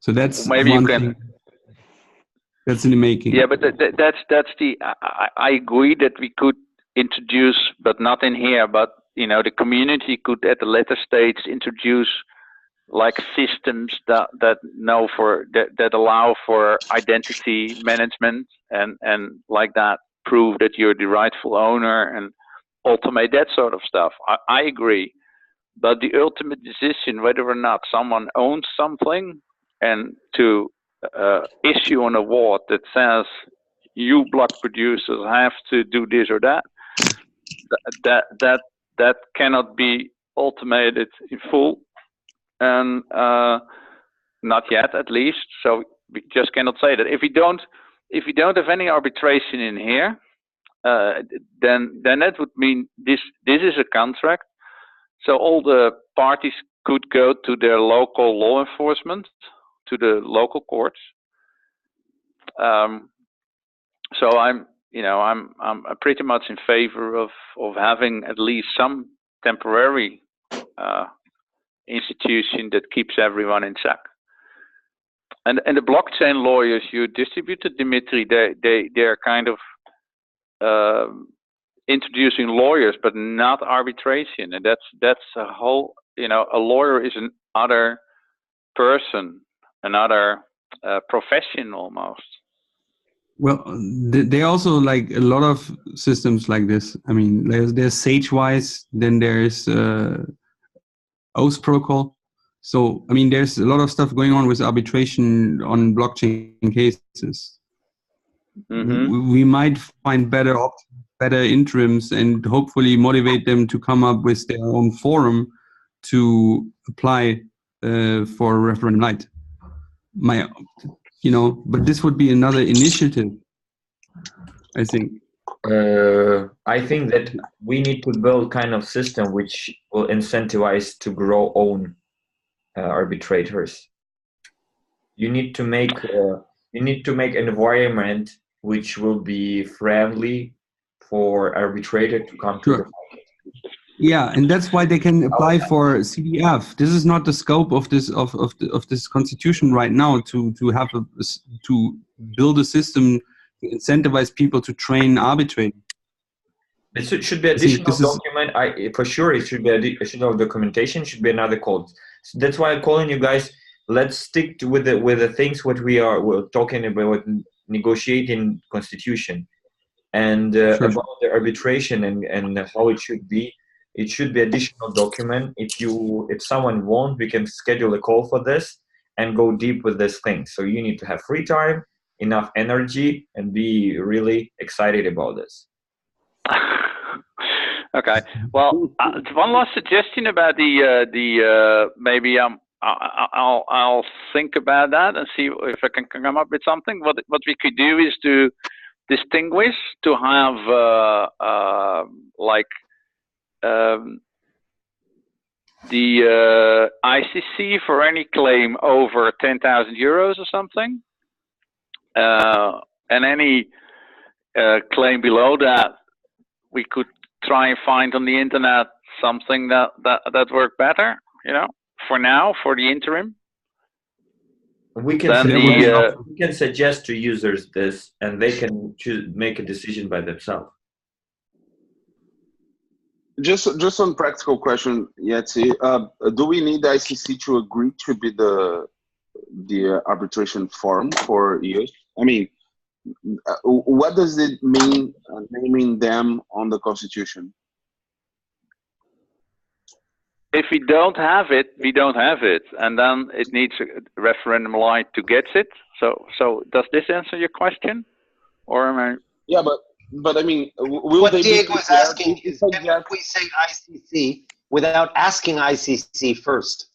So that's maybe one thing that's in the making. Yeah, but that's the. I agree that we could introduce, but not in here. But the community could at a later stage introduce like systems that allow for identity management and like that, prove that you're the rightful owner and automate that sort of stuff. I agree, but the ultimate decision whether or not someone owns something and to issue an award that says you block producers have to do this or that cannot be automated in full. And not yet, at least. So we just cannot say that. If we don't have any arbitration in here, then that would mean this is a contract. So all the parties could go to their local law enforcement, to the local courts. So I'm pretty much in favor of having at least some temporary institution that keeps everyone in check. And the blockchain lawyers you distributed, Dimitri, they're kind of introducing lawyers, but not arbitration, and that's a whole. A lawyer is another person, another profession almost. Well, they also like a lot of systems like this. I mean, there's SageWise, then there's EOS protocol. So, I mean, there's a lot of stuff going on with arbitration on blockchain cases. Mm-hmm. We might find better interims and hopefully motivate them to come up with their own forum to apply for referendum light. But this would be another initiative, I think. I think that we need to build kind of system which will incentivize to grow own arbitrators. You need to make an environment which will be friendly for arbitrator to come to the market. Yeah, and that's why they can apply for CDF. This is not the scope of this of this constitution right now to build a system to incentivize people to train arbitrating. It should be additional document. For sure, it should be additional documentation. Should be another code. So that's why I'm calling you guys. Let's stick with the things what we're talking about, negotiating constitution, and about the arbitration and how it should be. It should be additional document. If someone won't, we can schedule a call for this and go deep with this thing. So you need to have free time, enough energy, and be really excited about this. Okay. Well, one last suggestion about maybe I'll think about that and see if I can come up with something. What we could do is to distinguish, to have the ICC for any claim over 10,000 euros or something, and any claim below that, we could try and find on the internet something that worked better, you know, for now, for the interim. We can suggest to users this, and they can make a decision by themselves. Just one practical question, Yetzi. Do we need the ICC to agree to be the arbitration forum for EOS? I mean, what does it mean naming them on the Constitution? If we don't have it, we don't have it, and then it needs a referendum line to get it. So does this answer your question, or am I? Yeah, but I mean, what Diego is asking is, can we say ICC without asking ICC first?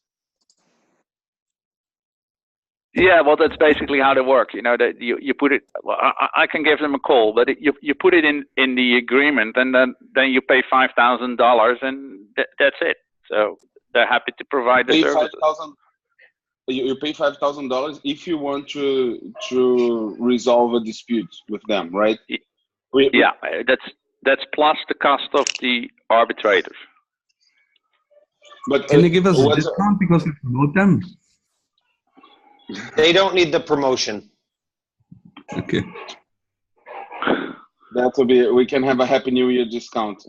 Yeah, well, that's basically how they work. You know, that you put it. Well, I can give them a call, but you put it in the agreement, and then you pay $5,000, and that's it. So they're happy to provide the services. You pay $5,000 if you want to resolve a dispute with them, right? Yeah, that's plus the cost of the arbitrator. But can they give us a discount because we promote them? They don't need the promotion. Okay. That will be. We can have a Happy New Year discount.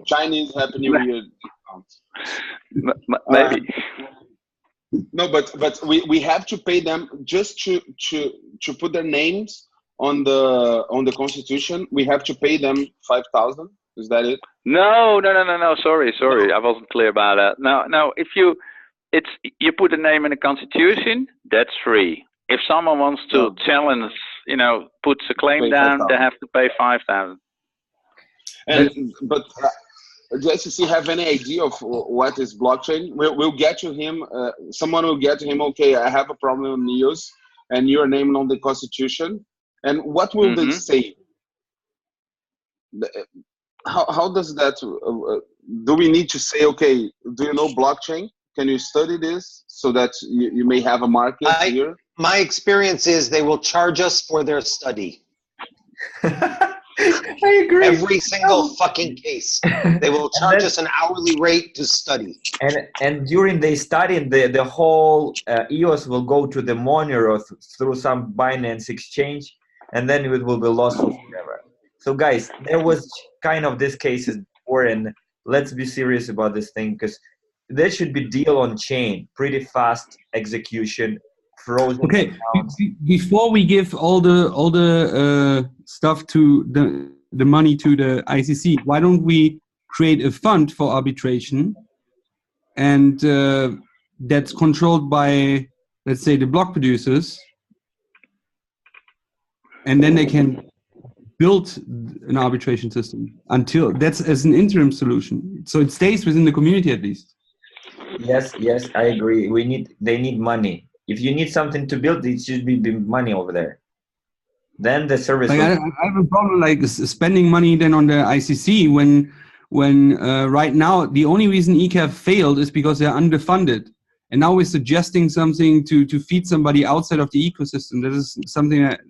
Chinese Happy New Year discount. Maybe. No, but we have to pay them just to put their names on the Constitution. We have to pay them 5,000. Is that it? No. Sorry. I wasn't clear about that. No. If you put a name in the Constitution, that's free. If someone wants to challenge, you know, puts a claim down, 5, they have to pay 5,000. But does he have any idea of what is blockchain? We'll get to him. Someone will get to him. Okay, I have a problem with EOS, and you're named on the Constitution. And what will they say? How does that? Do we need to say, okay, do you know blockchain? Can you study this so that you may have a market here? My experience is they will charge us for their study. I agree. Every single fucking case. They will charge us an hourly rate to study. And during they study, the whole EOS will go to the monitor through some Binance exchange, and then it will be lost forever. So guys, there was kind of these cases before, and let's be serious about this thing, because there should be deal on chain, pretty fast execution, frozen. Okay, before we give all the stuff to the money to the ICC, why don't we create a fund for arbitration, and that's controlled by, let's say, the block producers, and then they can build an arbitration system until that's as an interim solution, so it stays within the community at least. Yes, I agree. They need money. If you need something to build, it should be money over there. Then the service. Like I have a problem like spending money then on the ICC when right now the only reason ECAF failed is because they're underfunded, and now we're suggesting something to feed somebody outside of the ecosystem. That is something that.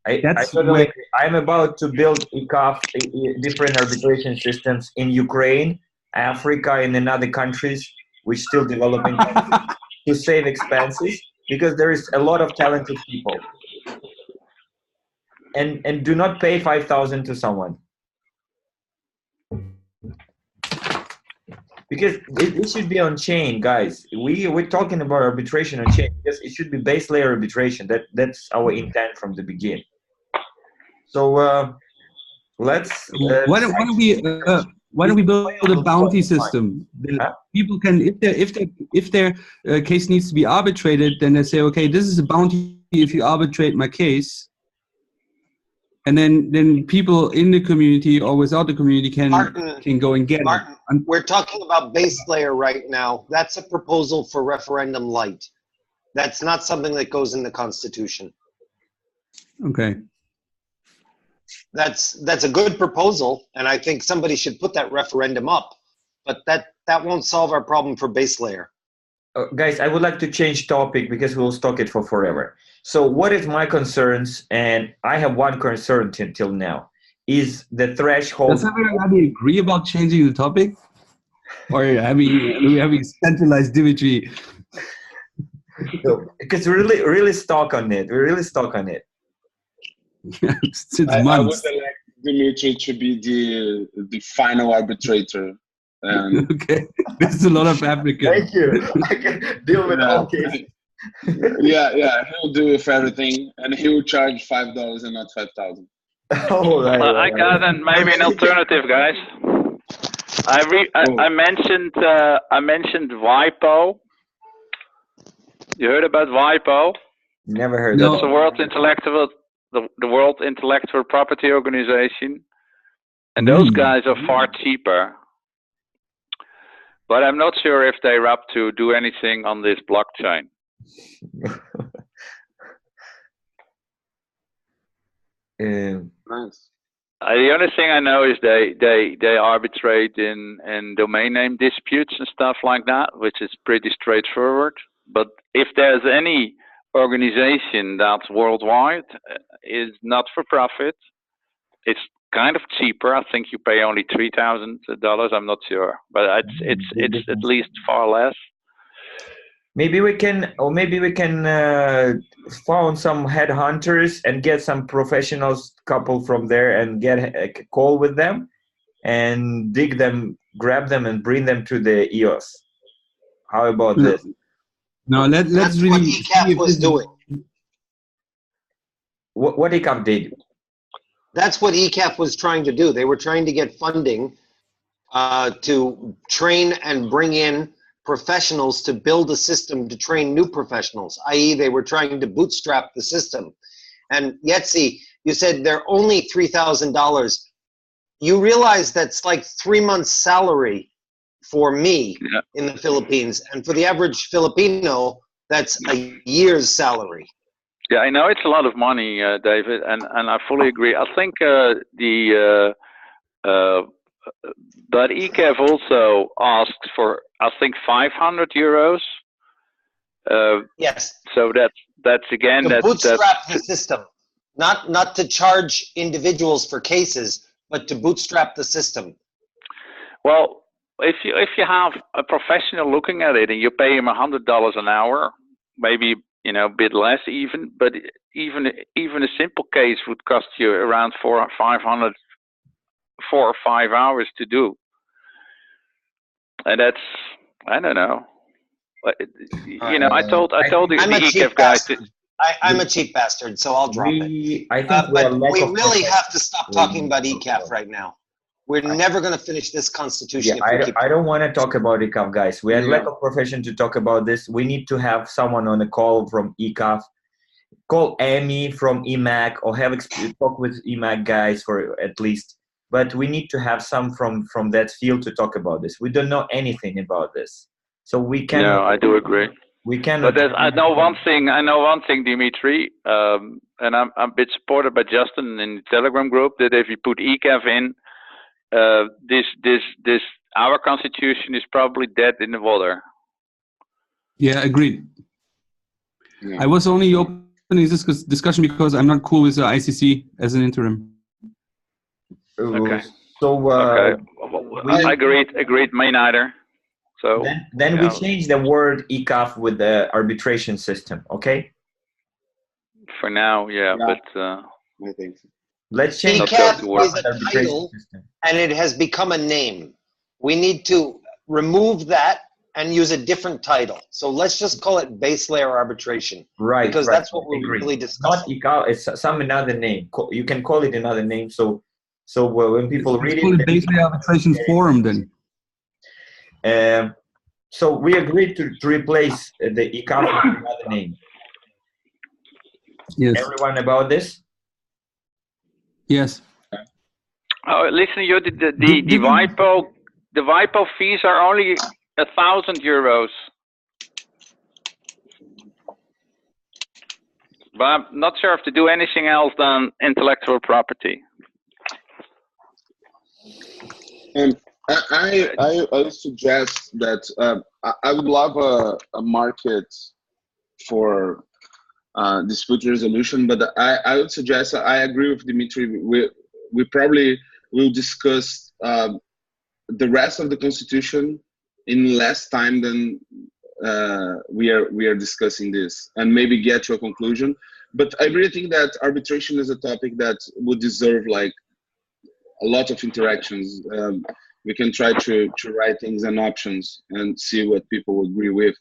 I'm about to build ECAF, different arbitration systems in Ukraine, Africa, and in other countries, which still developing countries, to save expenses, because there is a lot of talented people. And do not pay 5,000 to someone, because it should be on chain, guys. We're talking about arbitration on chain because it should be base layer arbitration. That's our intent from the beginning. So let's. Why don't we? why don't we build a bounty system that people can, if their case needs to be arbitrated, then they say, okay, this is a bounty if you arbitrate my case, and then people in the community or without the community can go and get Martin, it. We're talking about base layer right now. That's a proposal for referendum light. That's not something that goes in the Constitution. Okay. That's a good proposal, and I think somebody should put that referendum up. But that won't solve our problem for base layer. Guys, I would like to change topic because we'll stock it for forever. So what is my concerns, and I have one concern till now, is the threshold. Does everybody agree about changing the topic? Or are we having centralized Dimitri? Because we're really stuck on it. We're really stuck on it. It's I months. would like Dimitri to be the final arbitrator. Okay, there's a lot of applicants. Thank you. I can deal with all cases. Yeah, he'll do it for everything, and he will charge $5 and not 5,000. Oh, right, well, I got maybe an alternative, guys. I mentioned WIPO. You heard about WIPO? Never heard. No. That's the World Intellectual Property Organization, and those guys are far cheaper. But I'm not sure if they're up to do anything on this blockchain. Nice. The only thing I know is they arbitrate in domain name disputes and stuff like that, which is pretty straightforward. But if there's any organization that's worldwide, is not for profit, it's kind of cheaper. I think you pay only $3,000. I'm not sure, but it's at least far less. Maybe we can phone some headhunters and get some professionals couple from there and get a call with them and dig them, grab them, and bring them to the EOS. How about this? No, let's That's really what ECAF was doing. What ECAF did? That's what ECAF was trying to do. They were trying to get funding to train and bring in professionals to build a system to train new professionals, i.e. they were trying to bootstrap the system. And Yetzi, you said they're only $3,000. You realize that's like 3 months' salary for me in the Philippines. And for the average Filipino, that's a year's salary. Yeah, I know it's a lot of money, David, and I fully agree. I think but ECAF also asked for, I think, €500. Yes. So that's again to bootstrap the system, not to charge individuals for cases, but to bootstrap the system. Well, if you have a professional looking at it and you pay him $100 an hour, maybe a bit less even, but even a simple case would cost you around 4 or 5 hours to do, and that's, I don't know. I told the ECAF guys. I'm a cheap bastard, so I'll drop it. I think but we really have to stop talking about ECAF right now. We're never going to finish this constitution. Yeah, I don't want to talk about ECAF, guys. We had lack of profession to talk about this. We need to have someone on a call from ECAF. Call Amy from EMAC or talk with EMAC guys for at least. But we need to have some from that field to talk about this. We don't know anything about this, so we can. No, I do agree. We can. But I know one thing, Dimitri, and I'm a bit supported by Justin in the Telegram group, that if you put ECAF in, this our constitution is probably dead in the water. Yeah, agreed. Yeah. I was only opening this discussion because I'm not cool with the ICC as an interim. Okay. So okay. I agreed. Me neither. So then we change the word ECAF with the arbitration system. Okay. For now, but I think so. Let's change ECAF is a title, and it has become a name. We need to remove that and use a different title. So let's just call it base layer arbitration. Right. Because that's what we're really discussing. Not ECAF, it's some another name. You can call it another name. So So when people read it's called a base layer arbitration forum then. So we agreed to replace the ECAF with another name. Yes. Everyone about this? Yes. Oh, listen, you the WIPO fees are only €1,000. But I'm not sure if to do anything else than intellectual property. I would suggest that I would love a market for dispute resolution, but I would suggest, I agree with Dimitri, we probably will discuss the rest of the constitution in less time than we are discussing this, and maybe get to a conclusion. But I really think that arbitration is a topic that would deserve like a lot of interactions. We can try to write things and options and see what people agree with,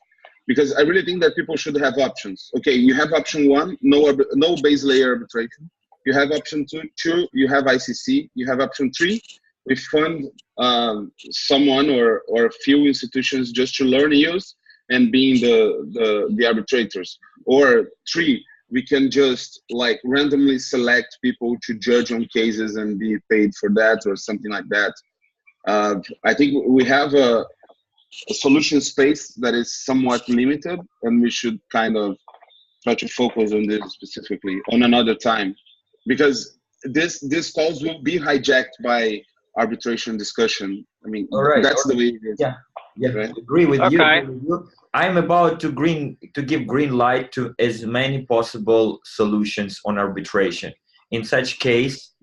because I really think that people should have options. Okay, you have option 1, no base layer arbitration. You have option 2, you have ICC. You have option 3, we fund someone or a few institutions just to learn EOS and being the arbitrators. Or 3, we can just like randomly select people to judge on cases and be paid for that or something like that. I think we have a solution space that is somewhat limited, and we should kind of try to focus on this specifically on another time, because this calls will be hijacked by arbitration discussion. I mean, that's the way it is. Yeah, right? Agree with Okay. you. I'm about to give green light to as many possible solutions on arbitration. In such case,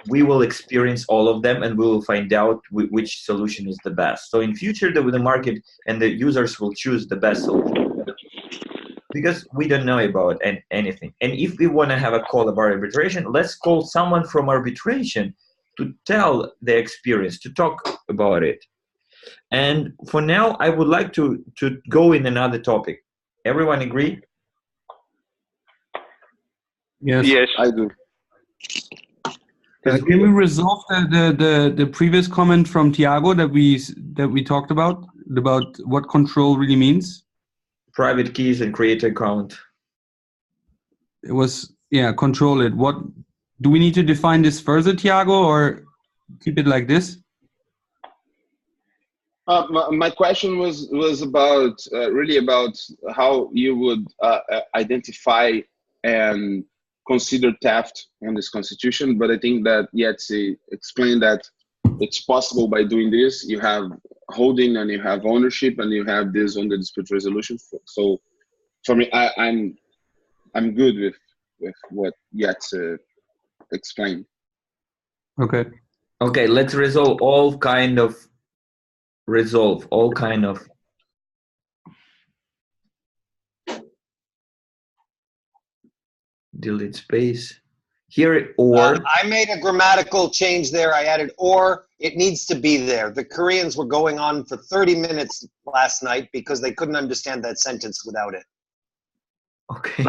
we will experience all of them and we will find out which solution is the best. So in future, the market and the users will choose the best solution, because we don't know about anything. And if we want to have a call about arbitration, let's call someone from arbitration to tell their experience, to talk about it. And for now, I would like to go in another topic. Everyone agree? Yes. Yes. I do. Can we resolve the previous comment from Tiago that we talked about what control really means? Private keys and create account. It was, control it. What do we need to define this further, Tiago, or keep it like this? My question was about really about how you would identify and consider theft in this constitution, but I think that Yetzi explained that it's possible by doing this. You have holding and you have ownership and you have this on the dispute resolution. So for me, I'm good with what Yetzi explained. Okay. Okay, let's resolve all kind of delete space here, or I made a grammatical change there. I added or. It needs to be there. The Koreans were going on for 30 minutes last night because they couldn't understand that sentence without it. okay.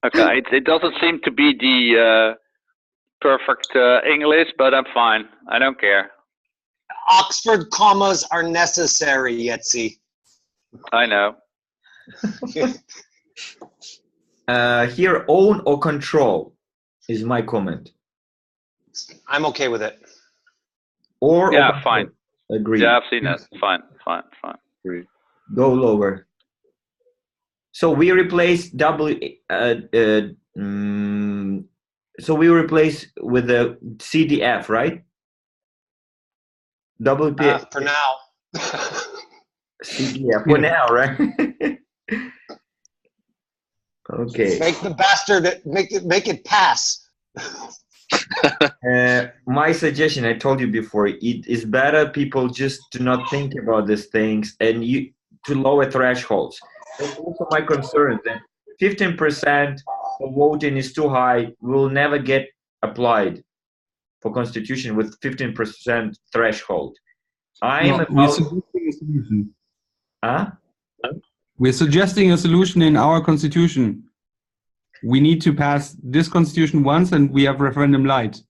Okay. It doesn't seem to be the perfect English, but I'm fine. I don't care. Oxford commas are necessary, Yetzi. I know. Here, own or control is my comment. I'm okay with it. Or fine. Agree. Yeah, I've seen that. Fine. Agree. Go lower. So we replace so we replace with the CDF, right? WP For now. CDF for now, right? Okay. Make the bastard make it pass. My suggestion, I told you before, it is better people just do not think about these things and to lower thresholds. That's also my concern that 15% of voting is too high. Will never get applied for constitution with 15% threshold. We're suggesting a solution. Huh? We're suggesting a solution in our constitution. We need to pass this constitution once and we have referendum light.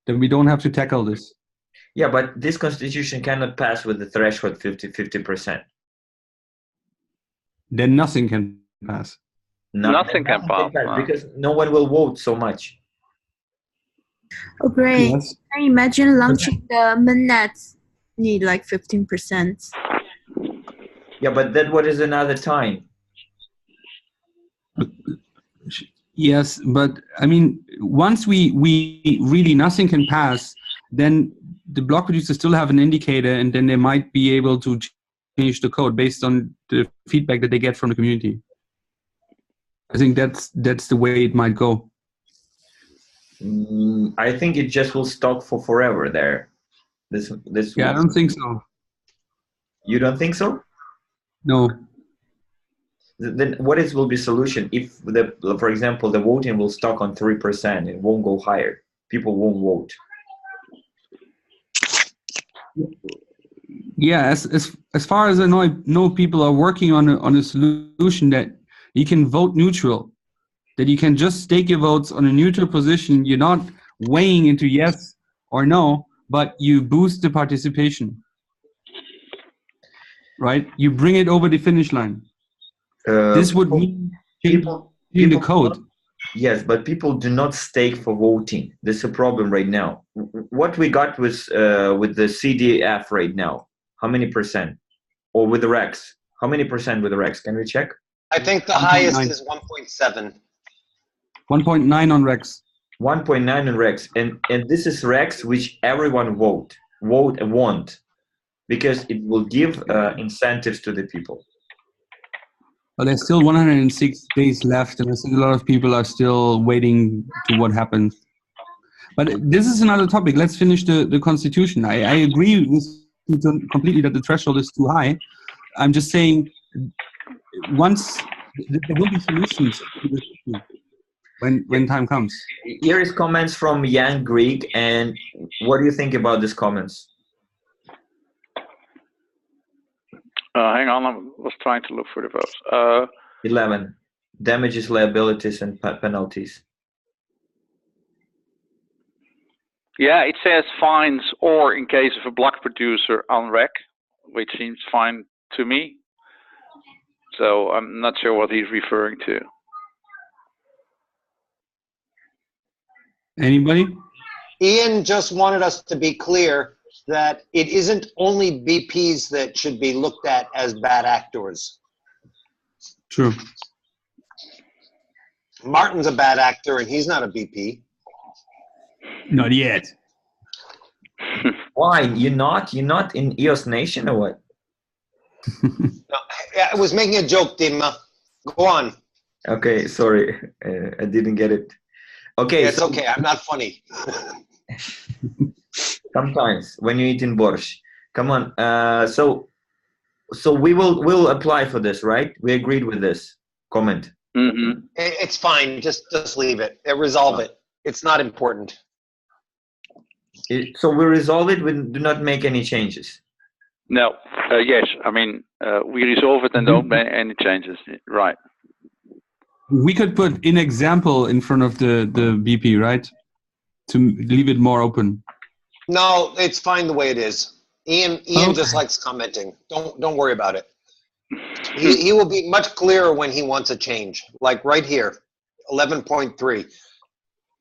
then we don't have to tackle this. Yeah, but this constitution cannot pass with the threshold 50%. Then nothing can pass. Nothing can pass, no. Because no one will vote so much. Oh, great. Yes. I imagine launching the mainnet need like 15%. Yeah, but that what is another time. Yes, but I mean, once we really nothing can pass, then the block producers still have an indicator, and then they might be able to change the code based on the feedback that they get from the community. I think that's the way it might go. I think it just will stop for forever there. This. Yeah, I don't think so. You don't think so? No. Then what will be solution if for example, the voting will stop on 3%? It won't go higher. People won't vote. Yeah, as far as I know people are working on a solution that you can vote neutral, that you can just stake your votes on a neutral position. You're not weighing into yes or no, but you boost the participation. Right? You bring it over the finish line. This would mean changing the code. Yes, but people do not stake for voting. This is a problem right now. What we got with the CDF right now, how many percent? Or with the REX, how many percent with the REX? Can we check? I think the highest is 1.7. 1.9 on REX. 1.9 on REX, and this is REX which everyone vote and want, because it will give incentives to the people. Well, there's still 106 days left, and I think a lot of people are still waiting to what happens. But this is another topic. Let's finish the constitution. I agree with you completely that the threshold is too high. I'm just saying, once there will be solutions to this issue when time comes. Here is comments from Young Greek, and what do you think about these comments? Hang on, I was trying to look for the votes. 11. Damages, liabilities, and penalties. Yeah, it says fines or in case of a block producer on rec, which seems fine to me. So I'm not sure what he's referring to. Anybody? Ian just wanted us to be clear that it isn't only BPs that should be looked at as bad actors. True. Martin's a bad actor and he's not a BP. Not yet. Why? You're not in EOS Nation or what? No, I was making a joke, Dima. Go on. Okay, sorry, I didn't get it. Okay, It's okay. I'm not funny. Sometimes when you eat in borscht. Come on. So we'll apply for this, right? We agreed with this comment. Mm-hmm. It's fine. Just leave it. Resolve it. It's not important. So we resolve it. We do not make any changes. No. Yes. I mean, we resolve it and don't make any changes. Right. We could put in example in front of the BP, right? To leave it more open. No, it's fine the way it is. Ian just likes commenting. Don't worry about it. He will be much clearer when he wants a change. Like right here, 11.3.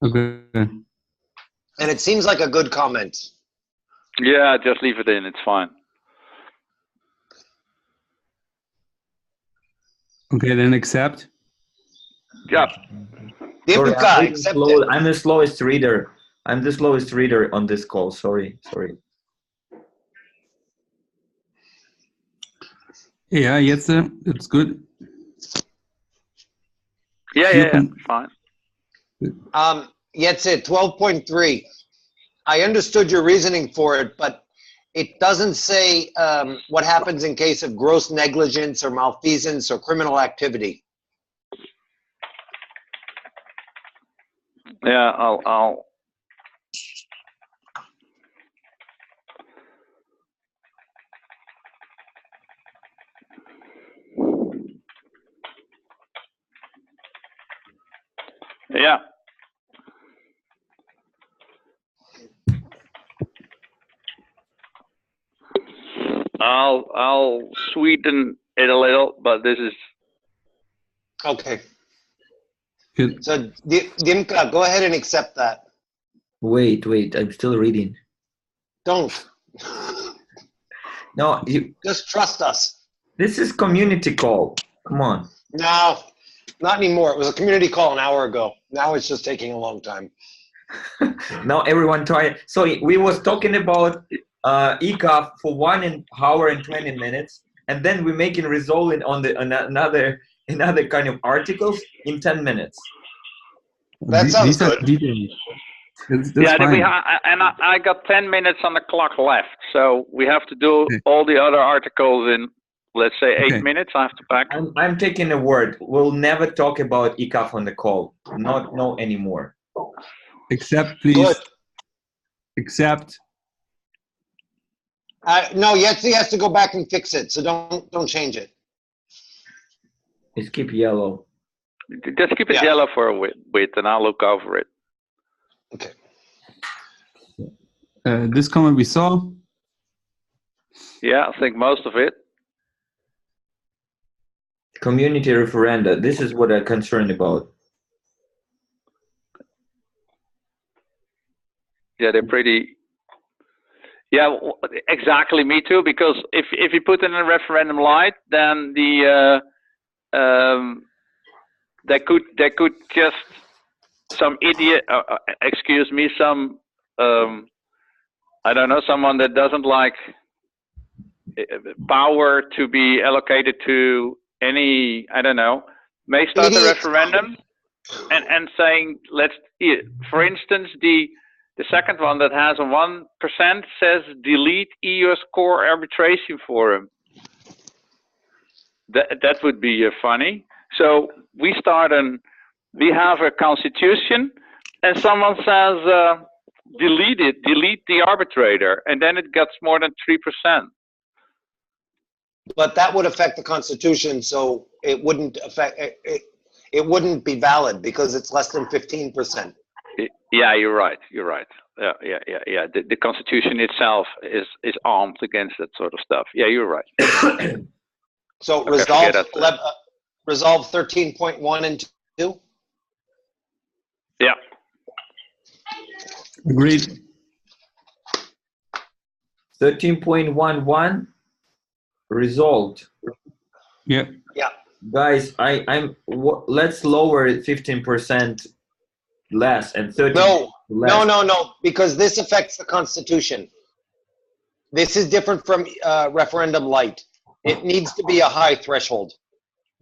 Okay. And it seems like a good comment. Yeah, just leave it in. It's fine. Okay, then accept. Yeah. Sorry, accept it. I'm the slowest reader. I'm the slowest reader on this call. Sorry. Yeah, Jetze, it's good. Yeah, fine. Jetze, 12.3. I understood your reasoning for it, but it doesn't say what happens in case of gross negligence or malfeasance or criminal activity. Yeah, I'll. Yeah. I'll sweeten it a little, but this is Okay. Good. So Dimka, go ahead and accept that. Wait, I'm still reading. Don't. No, Just trust us. this is community call. Come on. No, not anymore. It was a community call an hour ago. Now it's just taking a long time. Now everyone try. So we was talking about ECAF for 1 hour and 20 minutes, and then we're making resolving on the another kind of articles in 10 minutes. That sounds These are good. details. That's yeah. fine. I got 10 minutes on the clock left, so we have to do Okay. all the other articles in, let's say, 8 Okay. minutes. I have to pack. I'm taking a word. We'll never talk about ECAF on the call. No anymore. Accept, please. Good. Accept. No, Yetzi has to go back and fix it, so don't change it. Let's keep yellow. Just keep it Yeah. yellow for a bit, and I'll look over it. Okay. This comment we saw. Yeah, I think most of it. Community referenda. This is what I'm concerned about. Yeah, they're pretty. Yeah, exactly. Me too. Because if you put in a referendum light, then they could just some idiot. Excuse me, some I don't know, someone that doesn't like power to be allocated to any, I don't know, may start a referendum and saying, let's, for instance, the second one that has a 1% says delete EOS core arbitration forum. That would be funny. So we have a constitution, and someone says delete the arbitrator, and then it gets more than 3%. But that would affect the Constitution, so it wouldn't affect it. It wouldn't be valid because it's less than 15%. Yeah, you're right. Yeah. The Constitution itself is armed against that sort of stuff. Yeah, you're right. So Okay, resolve 13.1 and 2. Yeah. Agreed. 13.11 resolved. Yeah. Yeah. Guys, let's lower it 15% less and 30 No, less. no, because this affects the Constitution. This is different from referendum light. It needs to be a high threshold.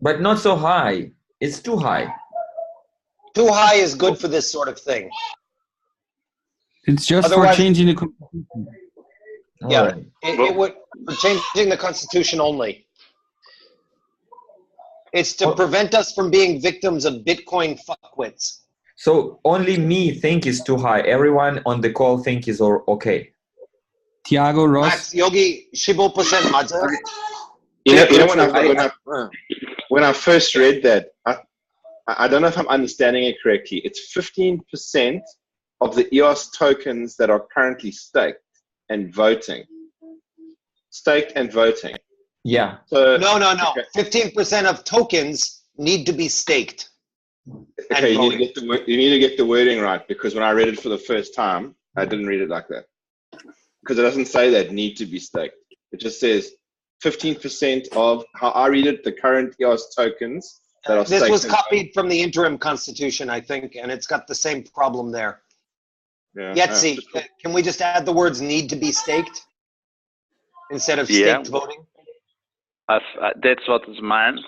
But not so high. It's too high. Too high is good for this sort of thing. It's just Otherwise, for changing the Constitution. Yeah, All right. it would for changing the Constitution only. It's to prevent us from being victims of Bitcoin fuckwits. So only me think it's too high. Everyone on the call think is okay. Tiago, Ross. Max, Yogi, 15% 맞아? You know when I first read that, I don't know if I'm understanding it correctly. It's 15% of the EOS tokens that are currently staked and voting. Staked and voting. Yeah. So, No. Okay. 15% of tokens need to be staked. Okay, you need to get the wording right, because when I read it for the first time, I didn't read it like that. Because it doesn't say that need to be staked. It just says 15% of, how I read it, the current EOS tokens that are staked. This was copied from the interim constitution, I think, and it's got the same problem there. Yeah. Yetzi, can we just add the words need to be staked instead of Yeah. staked voting? That's what is mine.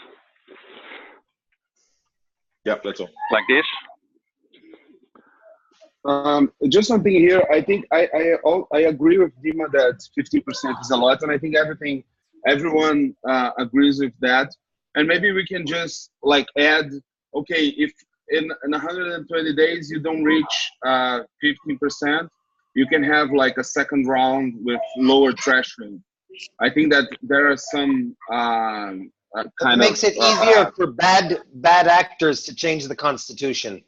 Yep, that's all. Like this. Just something here. I think I agree with Dima that 50% is a lot, and I think everyone agrees with that. And maybe we can just like add, okay, if in 120 days you don't reach 15%, you can have like a second round with lower threshold. I think that there are some It makes it easier for bad actors to change the constitution.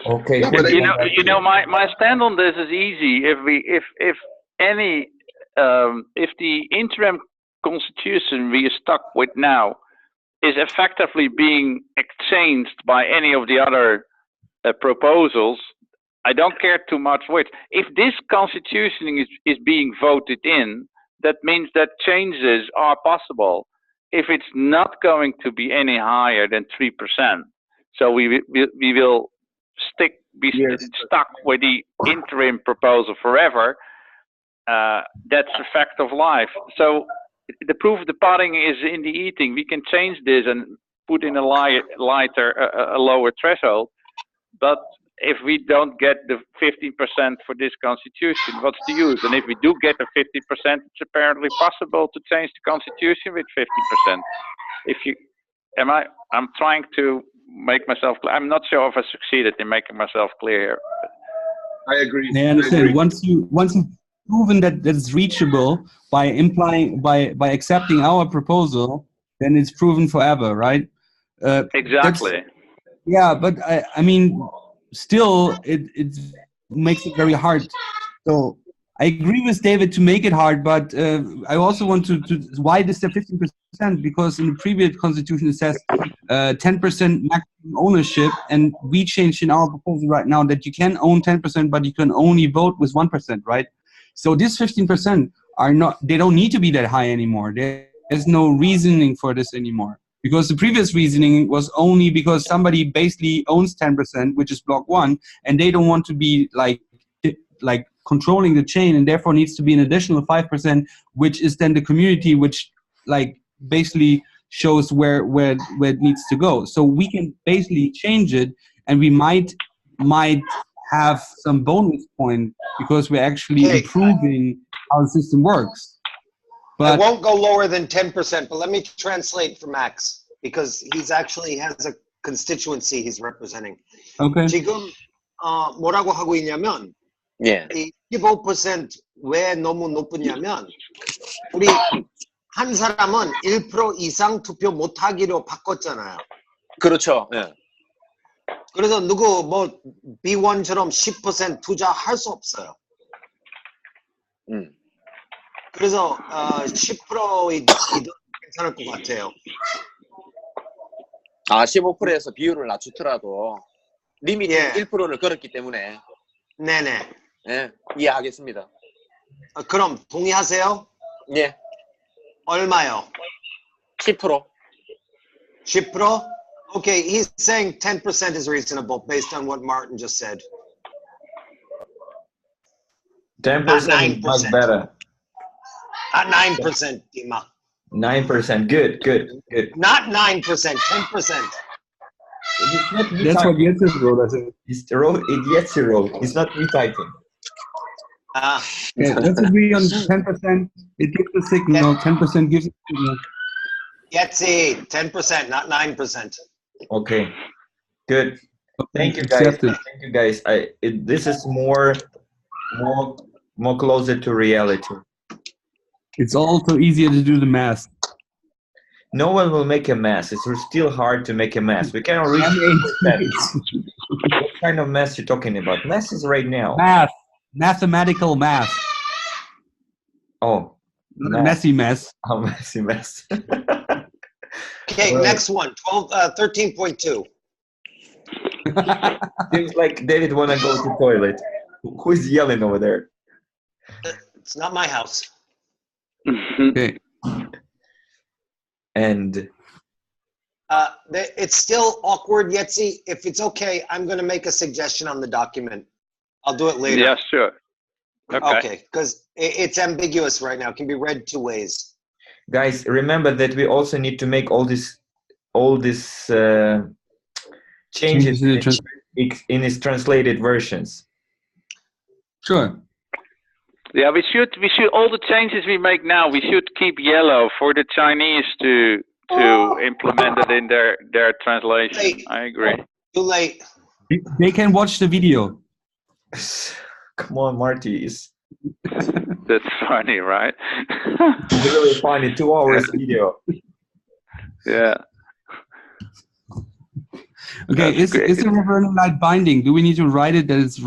Okay. Yeah, but You know, my stand on this is easy. If any if the interim constitution we are stuck with now is effectively being exchanged by any of the other proposals, I don't care too much which. If this constitution is being voted in, that means that changes are possible. If it's not going to be any higher than 3%, so we will be stuck with the interim proposal forever. That's the fact of life. So the proof of the pudding is in the eating. We can change this and put in a lower threshold, but if we don't get the 15% for this constitution, what's the use? And if we do get the 50%, it's apparently possible to change the constitution with 50%. I'm trying to make myself clear. I'm not sure if I succeeded in making myself clear here. I agree. I understand. Once you've proven that it's reachable by accepting our proposal, then it's proven forever, right? Exactly. Yeah, but I mean, still, it makes it very hard. So I agree with David to make it hard, but I also want to why is there 15%? Because in the previous constitution it says 10% maximum ownership, and we changed in our proposal right now that you can own 10%, but you can only vote with 1%, right? So this 15% they don't need to be that high anymore. There's no reasoning for this anymore. Because the previous reasoning was only because somebody basically owns 10%, which is block 1, and they don't want to be like controlling the chain, and therefore needs to be an additional 5%, which is then the community, which like basically shows where it needs to go. So we can basically change it, and we might have some bonus point because we're actually improving how the system works. But I won't go lower than 10%, but let me translate for Max, because he's actually has a constituency he's representing. Okay. 지금 뭐라고 하고 있냐면 이 15% 왜 너무 높으냐면 우리 한 사람은 1% 이상 투표 못 하기로 바꿨잖아요. 그렇죠. 예. 그래서 누구 뭐 B1처럼 10% 투자할 수 없어요. 그래서 10%이도 괜찮을 것 같아요. 아, 15%에서 비율을 낮추더라도 리미트 1%를 걸었기 때문에. 네네. 네, 이해하겠습니다. 그럼 동의하세요? 예. 얼마요? 10%. 10%? Okay, he's saying 10% is reasonable based on what Martin just said. 10% is much better. Not 9%, Dima. 9%. Good. Not 9%, 10%. That's what Yetzi wrote, I think. Yetzi wrote. It's not retyping. Okay, let's agree on 10%. It gives the signal. 10% gives the signal. Yetzi, 10%, not 9%. Okay. Good. Thank you, guys. Accepted. Thank you, guys. This is more closer to reality. It's also easier to do the math. No one will make a mess. It's still hard to make a mess. We cannot reach that. What kind of mess you talking about? Mess is right now. Math. Mathematical math. Oh. Not a messy mess. Oh, messy mess. Okay, next one. 13.2. Seems like David wanna go to the toilet. Who's yelling over there? It's not my house. Okay. And it's still awkward, Yetzi. If it's okay, I'm going to make a suggestion on the document. I'll do it later. Yeah, sure. Okay, because it's ambiguous right now. It can be read two ways. Guys, remember that we also need to make all this changes in its translated versions. Sure. Yeah, we should all the changes we make now, we should keep yellow for the Chinese to implement it in their translation. I agree. Too late. They can watch the video. Come on, Marty. That's funny, right? It's really funny. 2 hours video. Yeah. Okay, is the referendum right binding? Do we need to write it that it's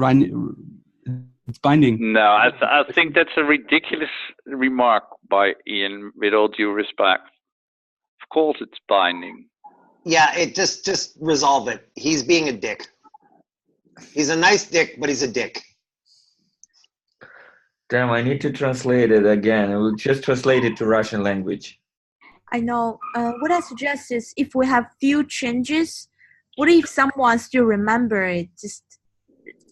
It's binding. No, I think that's a ridiculous remark by Ian, with all due respect. Of course it's binding. Yeah, it just resolve it. He's being a dick. He's a nice dick, but he's a dick. Damn, I need to translate it again. I will just translate it to Russian language. I know. What I suggest is if we have few changes, what if someone still remember it? Just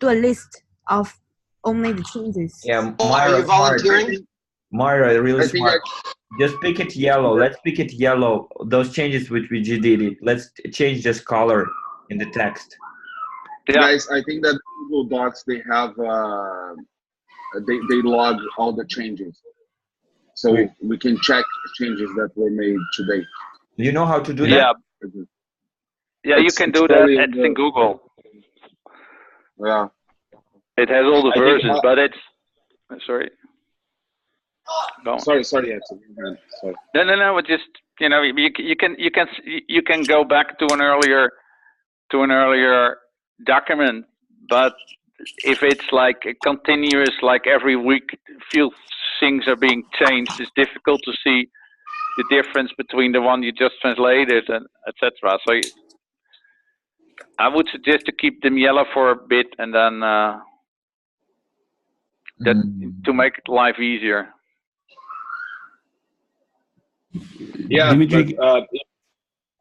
do a list of only the changes. Yeah, Oh, Myra, are you volunteering? Myra, really I think smart. Just pick it yellow. Let's pick it yellow. Those changes which we just did it. Let's change this color in the text. Yeah. Guys, I think that Google Docs, they have they log all the changes, so we can check the changes that were made today. You know how to do that? Yeah. Yeah, you can do that. It's in Google. Yeah. It has all the versions, but it's sorry. Go on. Sorry, sorry. No. It just you can go back to an earlier document, but if it's like a continuous, like every week, few things are being changed, it's difficult to see the difference between the one you just translated and etc. So I would suggest to keep them yellow for a bit and then to make life easier. Yeah, Dimitri, but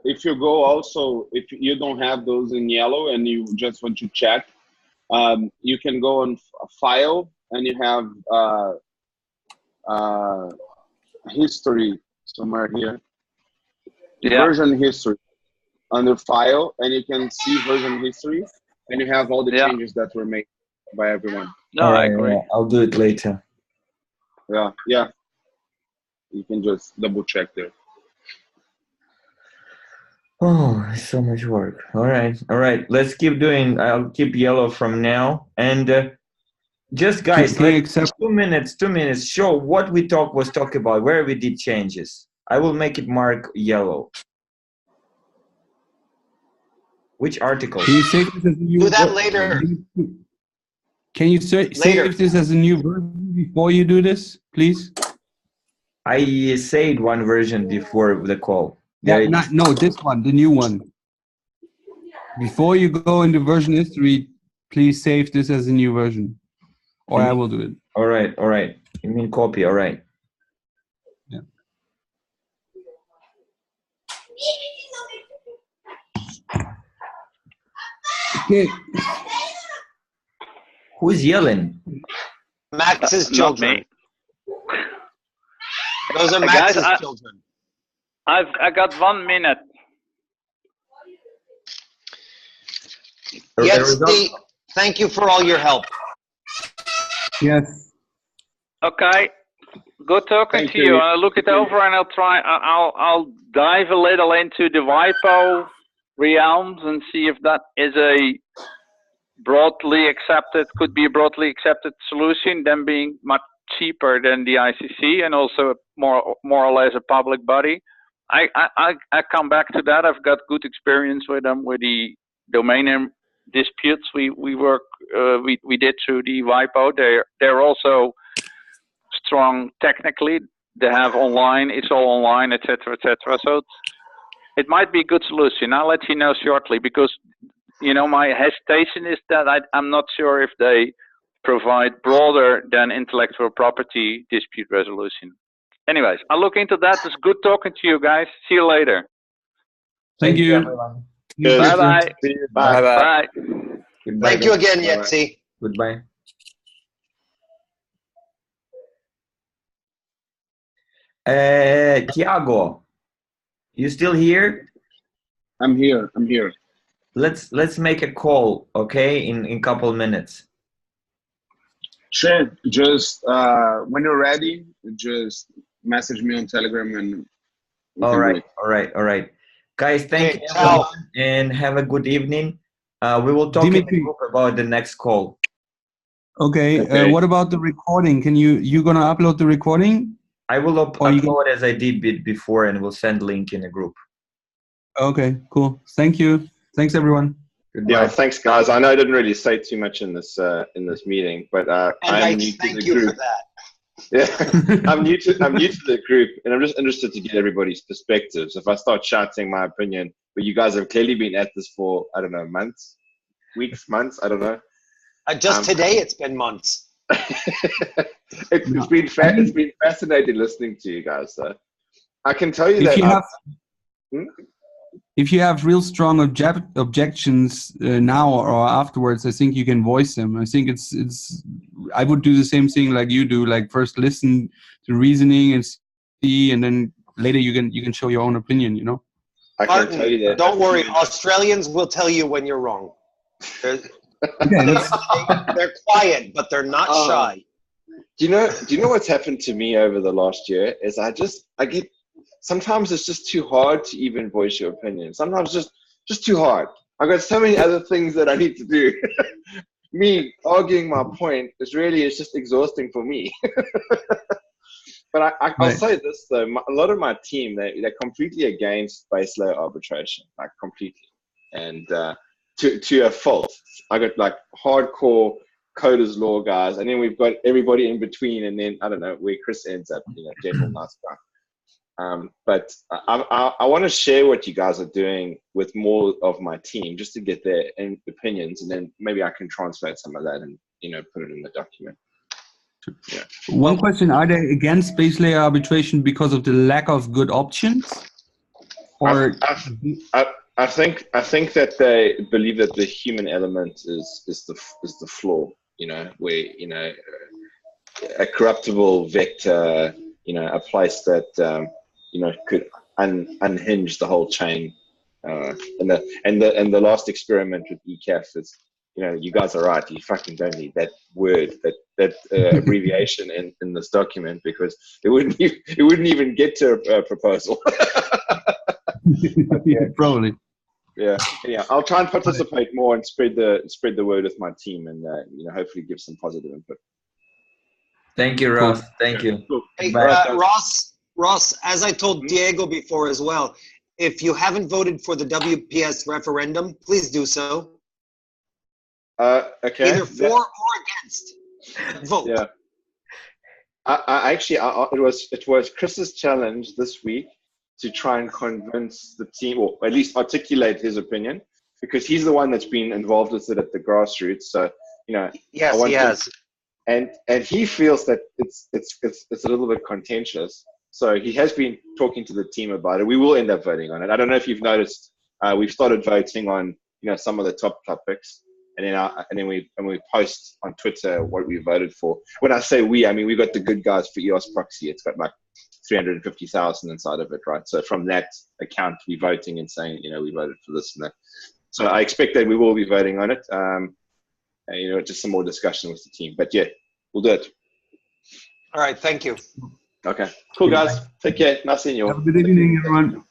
if you go also, if you don't have those in yellow and you just want to check, you can go on file and you have history somewhere here. Yeah. Version history under file, and you can see version history, and you have all the changes that were made by everyone. No, I agree. Yeah, I'll do it later. Yeah. You can just double check there. Oh, so much work. All right. Let's keep doing. I'll keep yellow from now. And just guys, like 2 minutes. Show what we was talk about, where we did changes. I will make it mark yellow. Which article? Can you save this as a new Do that later. Can you save this as a new version before you do this, please? I saved one version before the call. Yeah, no, this one, the new one. Before you go into version history, please save this as a new version, or I will do it. All right. You mean copy? All right. Yeah. Okay. Who's yelling? Max's children. Those are Max's children. I got 1 minute. Yes, Steve, thank you for all your help. Yes. Okay. Good talking to you. I'll look it over and I'll dive a little into the WIPO realms and see if that is could be a broadly accepted solution, then being much cheaper than the ICC and also more or less a public body. I come back to that. I've got good experience with them with the domain name disputes we did through the WIPO. They're also strong technically. They have online, it's all online, etc. So it might be a good solution. I'll let you know shortly because my hesitation is that I'm not sure if they provide broader than intellectual property dispute resolution. Anyways, I'll look into that. It's good talking to you guys. See you later. Thank you. Everyone. Bye-bye. Bye. Goodbye. Thank you again, Yetzi. Goodbye. Tiago, you still here? I'm here. Let's make a call, okay? In couple minutes. Sure. Just when you're ready, just message me on Telegram and. All right. Guys, thank you everyone, and have a good evening. We will talk in the group about the next call. Okay. What about the recording? You gonna upload the recording? I will upload as I did before, and we'll send link in the group. Okay, cool. Thank you. Thanks, everyone. Goodbye. Yeah, thanks, guys. I know I didn't really say too much in this meeting, but I'm new to thank the you group. for that. Yeah, I'm new to the group, and I'm just interested to get everybody's perspectives. If I start shouting my opinion, but you guys have clearly been at this for, I don't know, months, weeks, months, I don't know. Just today, it's been months. It's been fascinating listening to you guys. So I can tell you if you have real strong objections now or afterwards, I think you can voice them. I think it's. I would do the same thing like you do. Like first listen to reasoning and see, and then later you can show your own opinion. You know. I can tell you that. Don't worry, Australians will tell you when you're wrong. They're quiet, but they're not shy. Do you know what's happened to me over the last year? Is I get. Sometimes it's just too hard to even voice your opinion. Sometimes just too hard. I've got so many other things that I need to do. Me arguing my point it's just exhausting for me. But I'll say this though, a lot of my team, they're completely against base layer arbitration, like completely. And to a fault. I got like hardcore coders law guys, and then we've got everybody in between, and then I don't know where Chris ends up, general nice guy. But I want to share what you guys are doing with more of my team, just to get their opinions, and then maybe I can translate some of that and put it in the document. Yeah. One question: are they against base layer arbitration because of the lack of good options? Or I think that they believe that the human element is the flaw. Where a corruptible vector, a place that could unhinge the whole chain. And the last experiment with ECAF is, you guys are right. You fucking don't need that word, that abbreviation in this document, because it wouldn't even get to a proposal. Probably. Yeah. I'll try and participate more and spread the word with my team, and hopefully give some positive input. Thank you, Ross. Thank you. Cool. Hey, Ross, as I told Diego before as well, if you haven't voted for the WPS referendum, please do so. Okay. Either for or against. Vote. Yeah. It was Chris's challenge this week to try and convince the team, or at least articulate his opinion, because he's the one that's been involved with it at the grassroots. So Yes, he has. And he feels that it's a little bit contentious. So he has been talking to the team about it. We will end up voting on it. I don't know if you've noticed, we've started voting on some of the top topics, and then we post on Twitter what we voted for. When I say we, I mean we got the good guys for EOS proxy. It's got like 350,000 inside of it, right? So from that account, we're voting and saying we voted for this and that. So I expect that we will be voting on it. Just some more discussion with the team. But yeah, we'll do it. All right, thank you. Okay. Cool, guys. Take care. Nice seeing you all. Have a good evening, everyone.